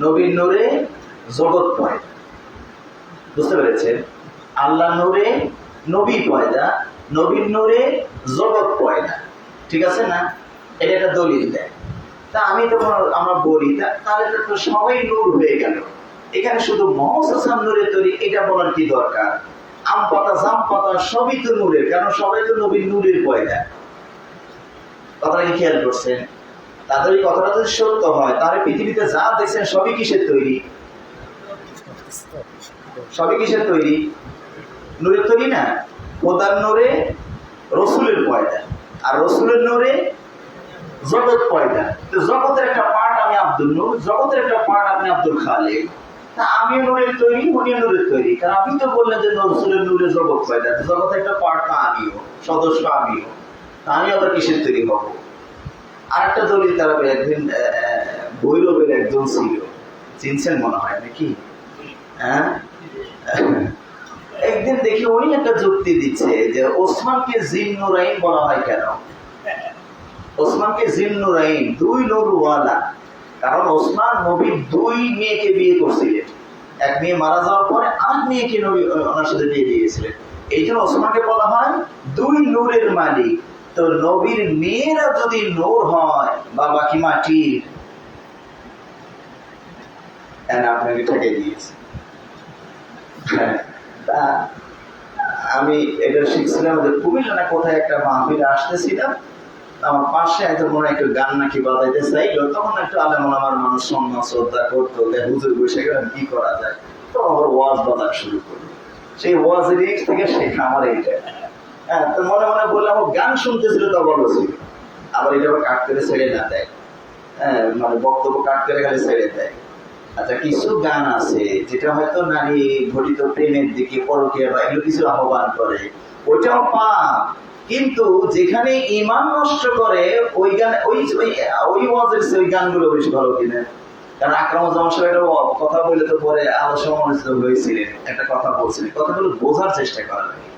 Speaker 1: নবীর নূরে জগৎ পয়দা। বুঝতে পেরেছেন? আল্লাহ নূরে নবী পয়দা, নবীর নূরে জগৎ পয়দা। ঠিক আছে না? এটা একটা দলিল দেয়। তা আমি তখন আমরা বলি তাহলে তো সবাই নূর হয়ে গেল, এখানে শুধু মহাসাম নূরের তৈরি, এটা বলার কি দরকার? আম পাতা জাম পাতা সবই তো নূরের, কারণ সবাই তো নবীর নূরের পয়দা। কথাটা কি খেয়াল করছেন? তাদের এই কথাটা যদি সত্য হয় তাহলে পৃথিবীতে যা দেখছেন সবই কিসের তৈরি? সবই কিসের তৈরি? নূরের তৈরি না? খোদার নূরে রসুলের পয়দা, আর রসুলের নূরে জগৎ পয়দা। তো জগতের একটা পার্ট আমি আব্দুল নূর, জগতের একটা পার্ট আপনি আব্দুল খালেক। তা আমিও নূরের তৈরি, উনিও নূরের তৈরি। কারণ আপনি তো বললেন যে রসুলের নূরে জগৎ পয়দা, জগতের একটা পার্ট তো আমিও, সদস্য আমিও। তা আমি আবার কিসের তৈরি হবো? আর একটা দলিল তারা একদিন ভৈরবের একজন ছিল, চিনছেন মনে হয় নাকি? হ্যাঁ, একদিন দেখি উনি একটা যুক্তি দিচ্ছে যে ওসমানকে জিন্নুরাইন বলা হয় কেন? ওসমানকে জিন্নুরাইন, 2 নূরওয়ালা। কারণ ওসমান নবীর 2 মেয়েকে বিয়ে করছিলেন। এক মেয়ে মারা যাওয়ার পরে আর মেয়েকে নবী ওনার সাথে বিয়ে দিয়েছিলেন। এই জন্য ওসমানকে বলা হয় 2 নূরের মালিক। তো নবীর মেয়েরা যদি নূর হয়, বাবা কি মাটির? আপনাকে ঠেকে দিয়েছে। আমি এটা শিখছিলাম যে কুমিল্লা না কোথায় একটা মাহফিলে আসতেছিলাম, আমার পাশে একজন মনে একটু গান নাকি বাজাইতে চাইল, তখন একটু আলেম ওলামার মানুষ সম্মান শ্রদ্ধা করতো, হুজুর বসে গেলেন কি করা যায়, তো আবার ওয়াজ বাজার শুরু করলো। সেই ওয়াজের থেকে শেখা আমার এইটা। হ্যাঁ, তো মনে মনে বললাম ও গান শুনতেছিল তো ভালো ছিল, আবার এটা কাটতে ছেড়ে না দেয়। হ্যাঁ, মানে বক্তব্য কাটতে খালি ছেড়ে দেয়। আচ্ছা, কিছু গান আছে যেটা হয়তো নারী ঘটিত প্রেমের দিকে, পরকীয়া বা এগুলো কিছু আহ্বান করে, ওইটাও পাপ। কিন্তু যেখানে ঈমান নষ্ট করে ওই গান, ওই ওয়াজের ওই গানগুলো বেশি ভালো কিনা। কারণ আকরামুজ্জামান সাহেব একটা কথা বলে তো পরে আরো সমালোচিত হয়েছিলেন, একটা কথা বলছিলেন, কথাগুলো বোঝার চেষ্টা করা লাগে।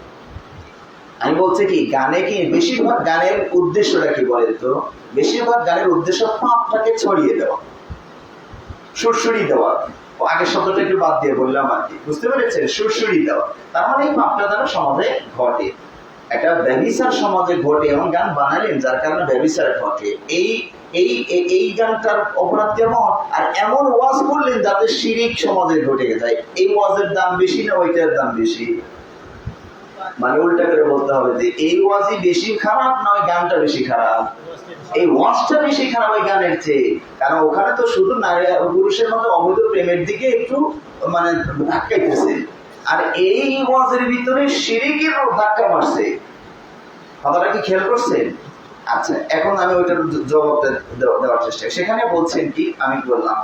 Speaker 1: আমি বলছি কি, গানে কি বেশিরভাগ গানের উদ্দেশ্যটা কি বলেন তো? বেশিরভাগ গানের উদ্দেশ্য পাপটাকে ছড়িয়ে দেওয়া, সুরসুরি দেওয়া। আগের শব্দটা একটু বাদ দিয়ে বললাম আর কি, বুঝতে পেরেছেন? সুরসুরি দেওয়া, তার মানে এই পাপটা যেন সমাজে ঘটে। একটা ব্যভিচার সমাজে ঘটে এমন গান বানালেন যার কারণে ব্যভিচার ঘটে, এই গানটার অপরাধ কেমন? আর এমন ওয়াজ করলেন যাতে শিরিক সমাজে ঘটে যায়, এই ওয়াজের দাম বেশি না ওইটার দাম বেশি? মানে উল্টা করে বলতে হবে যে এই ওয়াজই বেশি খারাপ না ওই গানটা বেশি খারাপ? এই ওয়াজটা বেশি খারাপ ওই গানের চেয়ে। কারণ ওখানে তো শুধু নারী পুরুষের মধ্যে অবৈধ প্রেমের দিকে একটু মানে ধাক্কাইতেছে, আর এই ওয়াজের ভিতরে শিরিকের ধাক্কা মারছে। কথাটা কি খেয়াল করছেন? আচ্ছা, এখন আমি ওইটার জবাবটা দেওয়ার চেষ্টা, সেখানে বলছেন কি, আমি বললাম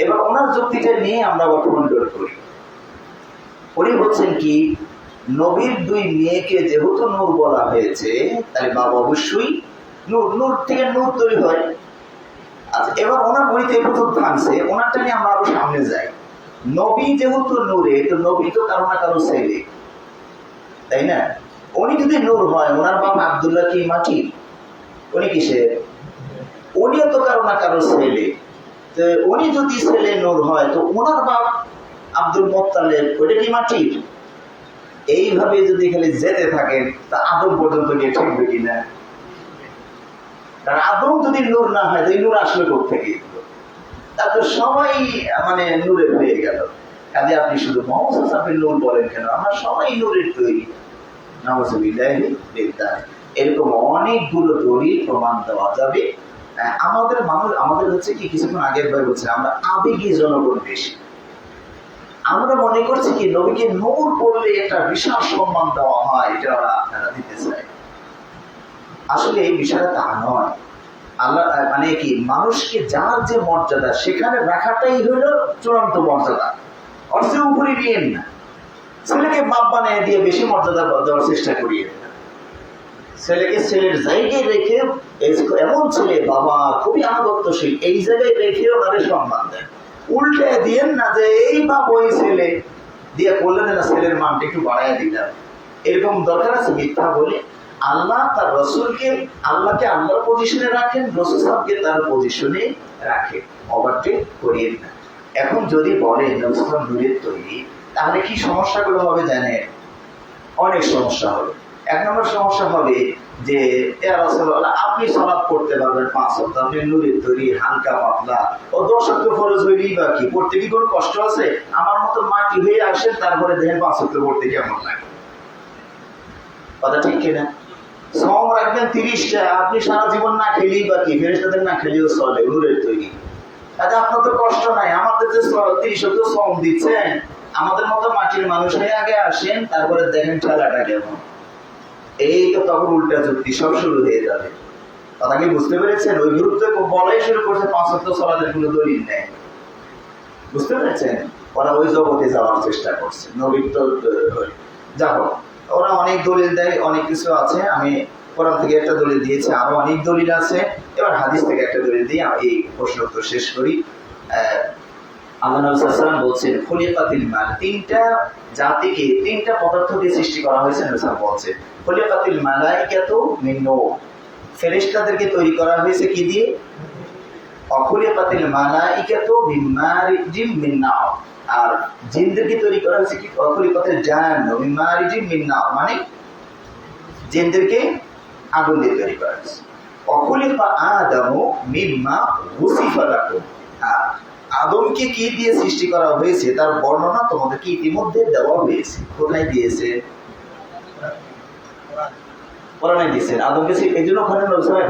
Speaker 1: এবার ওনার যুক্তিটা নিয়ে আমরা বর্তমান করি। উনি বলছেন কি, নবীর 2 মেয়েকে যেহেতু নূর বলা হয়েছে, তাহলে বাবা অবশ্যই নূর, নূর থেকে নূর তৈরি হয়। আচ্ছা, এবার ওনার বইতে প্রথম থামছে, ওনারটা নিয়ে আমরা আরো সামনে যাই। নবী যেহেতু নূরে, তো নবী তো কারো না কারো ছেলে, তাই না? উনি যদি নূর হয়, ওনার বাবা আব্দুল্লাহ কি মাটি? উনি কিসের? উনিও তো কারো না কারো ছেলে। তো উনি যদি ছেলে নূর হয়, তো ওনার বাপ আব্দুল মুত্তালিব ওইটা কি মাটির? এইভাবে যদি খালি যেতে থাকেন তা আদম পর্যন্ত গিয়ে ঠেকবে কিনা? কারণ আদম যদি নূর না হয়, তো এই নূর আসলে কোথা থেকে? তারপর সবাই মানে নূরের হয়ে গেল। কাজে আপনি শুধু মোহাম্মদ আপনি নূর বলেন কেন, আমরা সবাই নূরের তৈরি। নাউযুবিল্লাহি মিন যালিক। এরকম অনেকগুলো দলিল প্রমাণ দেওয়া যাবে। আমাদের মানুষ, আমাদের হচ্ছে কি, কিছুক্ষণ আগের ভাই বলছে আমরা আবেগী জনগণ বেশি। আমরা মনে করছি কি নবীকে নূর পড়লে একটা বিশাল সম্মান দেওয়া হয়, এটা ওরা দিতে চায়। আসলে এই বিষয়টা তা নয়। আল্লাহ মানে কি, মানুষকে যার যে মর্যাদা সেখানে রাখাটাই হলো চূড়ান্ত মর্যাদা। অর্থ উপরে নিয়েন না, ছেলেকে বাপ বানিয়ে দিয়ে বেশি মর্যাদা দেওয়ার চেষ্টা করিয়ে না। ছেলেকে ছেলের জায়গায় রেখে, এমন ছেলে বাবা খুবই আনুগত্যশীল, এই জায়গায় রেখেও তাদের সম্মান দেন। উল্টে দিয়েন না যে এই বাপ ওই ছেলে দিয়ে করলেন না, ছেলের মানটা একটু বাড়াই দিলাম, এরকম দরকার আছে? মিথ্যা বলে আল্লাহ তার রসুলকে, আল্লাহকে আল্লাহর পজিশনে রাখেন, রসুল সাহেবকে তার পজিশনে রাখেন, ওভারটেক করিয়েন না। এখন যদি বলেন নবী নূরের তৈরি, তাহলে কি সমস্যাগুলো হবে জানেন? অনেক সমস্যা হবে। এক নম্বর সমস্যা হবে যে রাসূলুল্লাহ আপনি সালাত করতে পারবেন 5 ওয়াক্ত, আপনি নূরের তৈরি, হালকা পাতলা, ও 10 ওয়াক্ত ফরজ হইলেই বা কি, পড়তে কি কোনো কষ্ট আছে? আমার মতো মাটি হয়ে আসেন, তারপরে দেখেন 5 ওয়াক্ত পড়তে কেমন লাগে। কথা ঠিক কিনা? সম রাখবেন 30টা, আপনি সারা জীবন না খেলেই বা কি, ফেরেশতাদের না খেলেও চলে, নূরের তৈরি। আচ্ছা আপনার তো কষ্ট নাই, আমাদের যে 30 ওয়াক্ত সম দিচ্ছেন, আমাদের মতো মাটির মানুষ হয়ে আগে আসেন, তারপরে দেখেন ঠেলাটা কেমন। এই তো তখন উল্টা যুক্তি সব শুরু হয়ে যাবে। কথা কি বুঝতে পেরেছেন? ওই গ্রুপ তো বলাই শুরু করছে 5 ওয়াক্ত সালাতের কোনো দলিল নেই। বুঝতে পেরেছেন? ওরা ওই জগতে যাওয়ার চেষ্টা করছে, নবীর তো যাবো। ওরা অনেক দলিল দেয়, অনেক কিছু আছে। আমি কোরআন থেকে একটা দলিল দিয়েছি, আরো অনেক দলিল আছে। এবার হাদিস থেকে একটা দলিল দিয়ে আমি এই প্রশ্ন উত্তর শেষ করি। আল্লাহ নবী সাল্লাল্লাহু আলাইহি ওয়াসাল্লাম বলছেন খুলিকাতিল মাল, তিনটা জাতিকে, তিনটা পদার্থ দিয়ে সৃষ্টি করা হয়েছে। নবী সাল্লাল্লাহু আলাইহি ওয়াসাল্লাম বলছেন খুলিকাতিল মালাইকাতু মিন নূর, ফেরেশতাদেরকে তৈরি করা হয়েছে কি দিয়ে? অখুলিকাতিল মালাইকাতু মিন মারিজিম মিন নার, আর জিনদেরকে তৈরি করা হয়েছে কি? অখুলিকাতিল জান্নাত মিন মারিজিম মিন নার, মানে জিনদেরকে আগুন দিয়ে তৈরি করা হয়েছে। অখুলিকা আদামু মিম্মা গুসিফা লাকুম, আর আদমকে কি দিয়ে সৃষ্টি করা হয়েছে তার বর্ণনা তোমাদেরকে ইতিমধ্যে দেওয়া হয়েছে। কোথায় দিয়েছে? কোরআনে দিয়েছেন। আদমকে এই জন্য ওখানে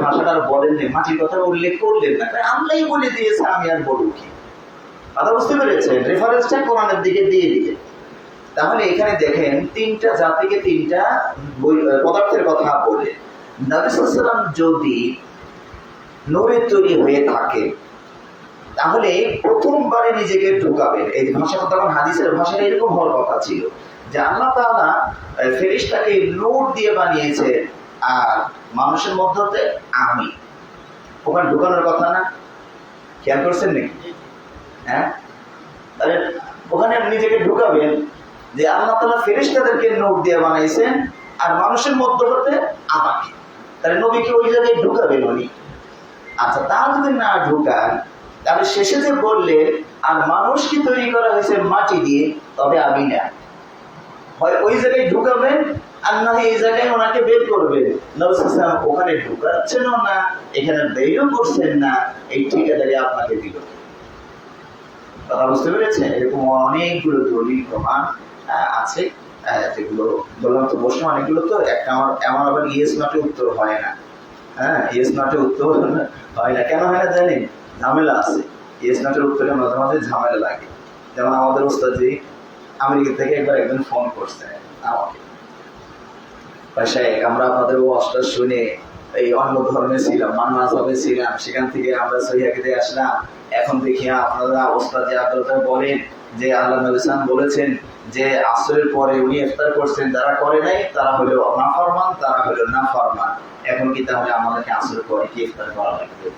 Speaker 1: ভাষাটা আর বলেননি, মাটির কথা উল্লেখ করলেন না, আল্লাহই বলে দিয়েছে, আমি আর বলবো কি? কথা বুঝতে পেরেছেন? রেফারেন্সটা কোরআনের দিকে দিয়ে দিলেন। তাহলে এখানে দেখেন তিনটা জাতিকে তিনটা পদার্থের কথা বলে। নবী সাল্লাল্লাহু আলাইহি ওয়াসাল্লাম যদি নূরের তৈরি হয়ে থাকে, তাহলে প্রথমবারে নিজেকে ঢুকাবেন। এই ভাষাটা তখন হাদিসের ভাষাটা এরকম হওয়ার কথা ছিল যে আল্লাহ তাআলা ফেরেশতাকে নূর দিয়ে বানিয়েছে, আর মানুষের মধ্যে আমি, ওখানে ঢুকানোর কথা না? খেয়াল করছেন নাকি? হ্যাঁ, তাহলে ওখানে নিজেকে ঢুকাবেন যে আল্লাহ তাআলা ফেরেশতাদেরকে নূর দিয়ে বানাইছেন, আর মানুষের মধ্যে আমাকে, তাহলে নবীকে ওই জায়গায় ঢুকাবেন উনি। আচ্ছা, তা যদি না ঢুকান, তাহলে শেষে যে বললেন আর মানুষকে তৈরি করা হয়েছে মাটি দিয়ে, তবে আমি না, হয় ওই জায়গায় ঢুকাবেন আর না এই জায়গায় ওনাকে বের করবেন। নবী সাল্লাল্লাহু আলাইহি ওয়াসাল্লাম ওখানে ঢুকাচ্ছেনও না, এখানে বেরও করছেন না, এই ঠিকাদারি আপনাকে দিল। কথা বুঝতে পেরেছেন? এরকম অনেকগুলো দলিল প্রমাণ আছে, যেগুলো বললাম তো প্রশ্ন অনেকগুলো, তো একটা আমার আবার ইয়েস নটে উত্তর হয় না। হ্যাঁ, ইয়েস নটে উত্তর হয় না। কেন হয় না জানেন? ঝামেলা আছে। ইয়েস নটের উত্তরে মাঝে মাঝে ঝামেলা লাগে। যেমন আমাদের ওস্তাদজি আমেরিকা থেকে একবার একজন ফোন করছে আমাকে, আমরা আপনাদের ওয়াজটা শুনে এই অন্য ধর্মে ছিলাম, মানমাজবে ছিলাম, সেখান থেকে আমরা সহিহাদিসে আসলাম। এখন দেখি আপনারা ওস্তাদ যে আপনারা বলেন যে আল্লাহ নবী সাল্লাল্লাহু আলাইহি ওয়াসাল্লাম বলেছেন যে আসরের পরে উনি ইফতার করছেন, যারা করে নাই তারা হলো নাফরমান, তারা হলো নাফরমান। এখন কি তাহলে আমাদেরকে আসরের পরে কি ইফতার করা লাগবে?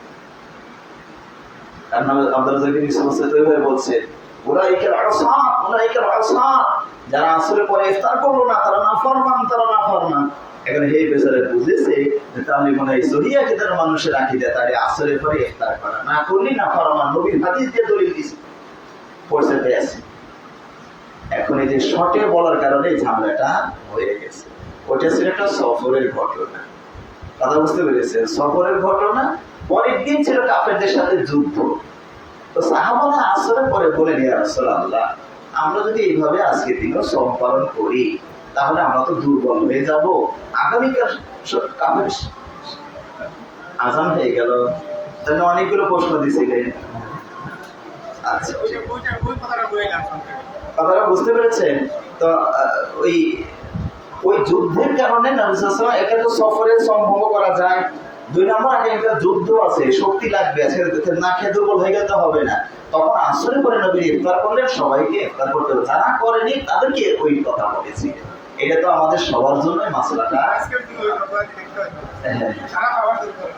Speaker 1: কারণ আব্দুল জাকির ইসলাম বলছেন উলাইকাল আসাত, উলাইকাল আসাত, যারা আসরের পরে ইফতার করলো না তারা নাফরমান, তারা নাফরমান। এখন এই বেচারা বুঝেছে যে তাহলে মনে হয় সহিয়া কিতার মানুষের আকীদা, তাহলে আসরের পরে ইফতার করা না করলে নাফরমান। নবীর হাদিস দিয়ে দলিল দিয়েছে, পড়ছে পেয়েছে। এখন এই যে শর্টে বলার কারণে ঝামেলাটা হয়ে গেছে। ওটা ছিল একটা সফরের ঘটনা। কথা বুঝতে পেরেছেন? সফরের ঘটনা। পরের দিন ছিল কাফেরদের সাথে যুদ্ধ। তো সাহাবারা আসরের পরে বলেন ইয়া রাসূলুল্লাহ, আমরা যদি এইভাবে আজকে দিনও শ্রম পালন করি তাহলে আমরা তো দুর্বল হয়ে যাব। আগামীকাল আজান হয়ে গেল, তাহলে অনেকগুলো প্রশ্ন দিছিলেন। আচ্ছা, কথাটা বুঝতে পেরেছেন তো? ওই ওই যুদ্ধের কারণে নবী সাল্লাল্লাহু আলাইহি ওয়াসাল্লাম, এটা তো সফরে সম্ভব করা যায়। 2 নম্বর, আগে একটা যুদ্ধ আছে, শক্তি লাগবে, আজকে না খেয়ে দুর্বল হয়ে গেলে তো হবে না। তখন আসরে করে নবী ইফতার করলেন, সবাইকে ইফতার করতে হবে, যারা করেনি তাদেরকে ওই কথা বলেছি। এটা তো আমাদের সবার জন্য মাসলাটা।
Speaker 2: আজকের দিন ওই কথা দেখতে হয় না। সারা খাবার দরকার।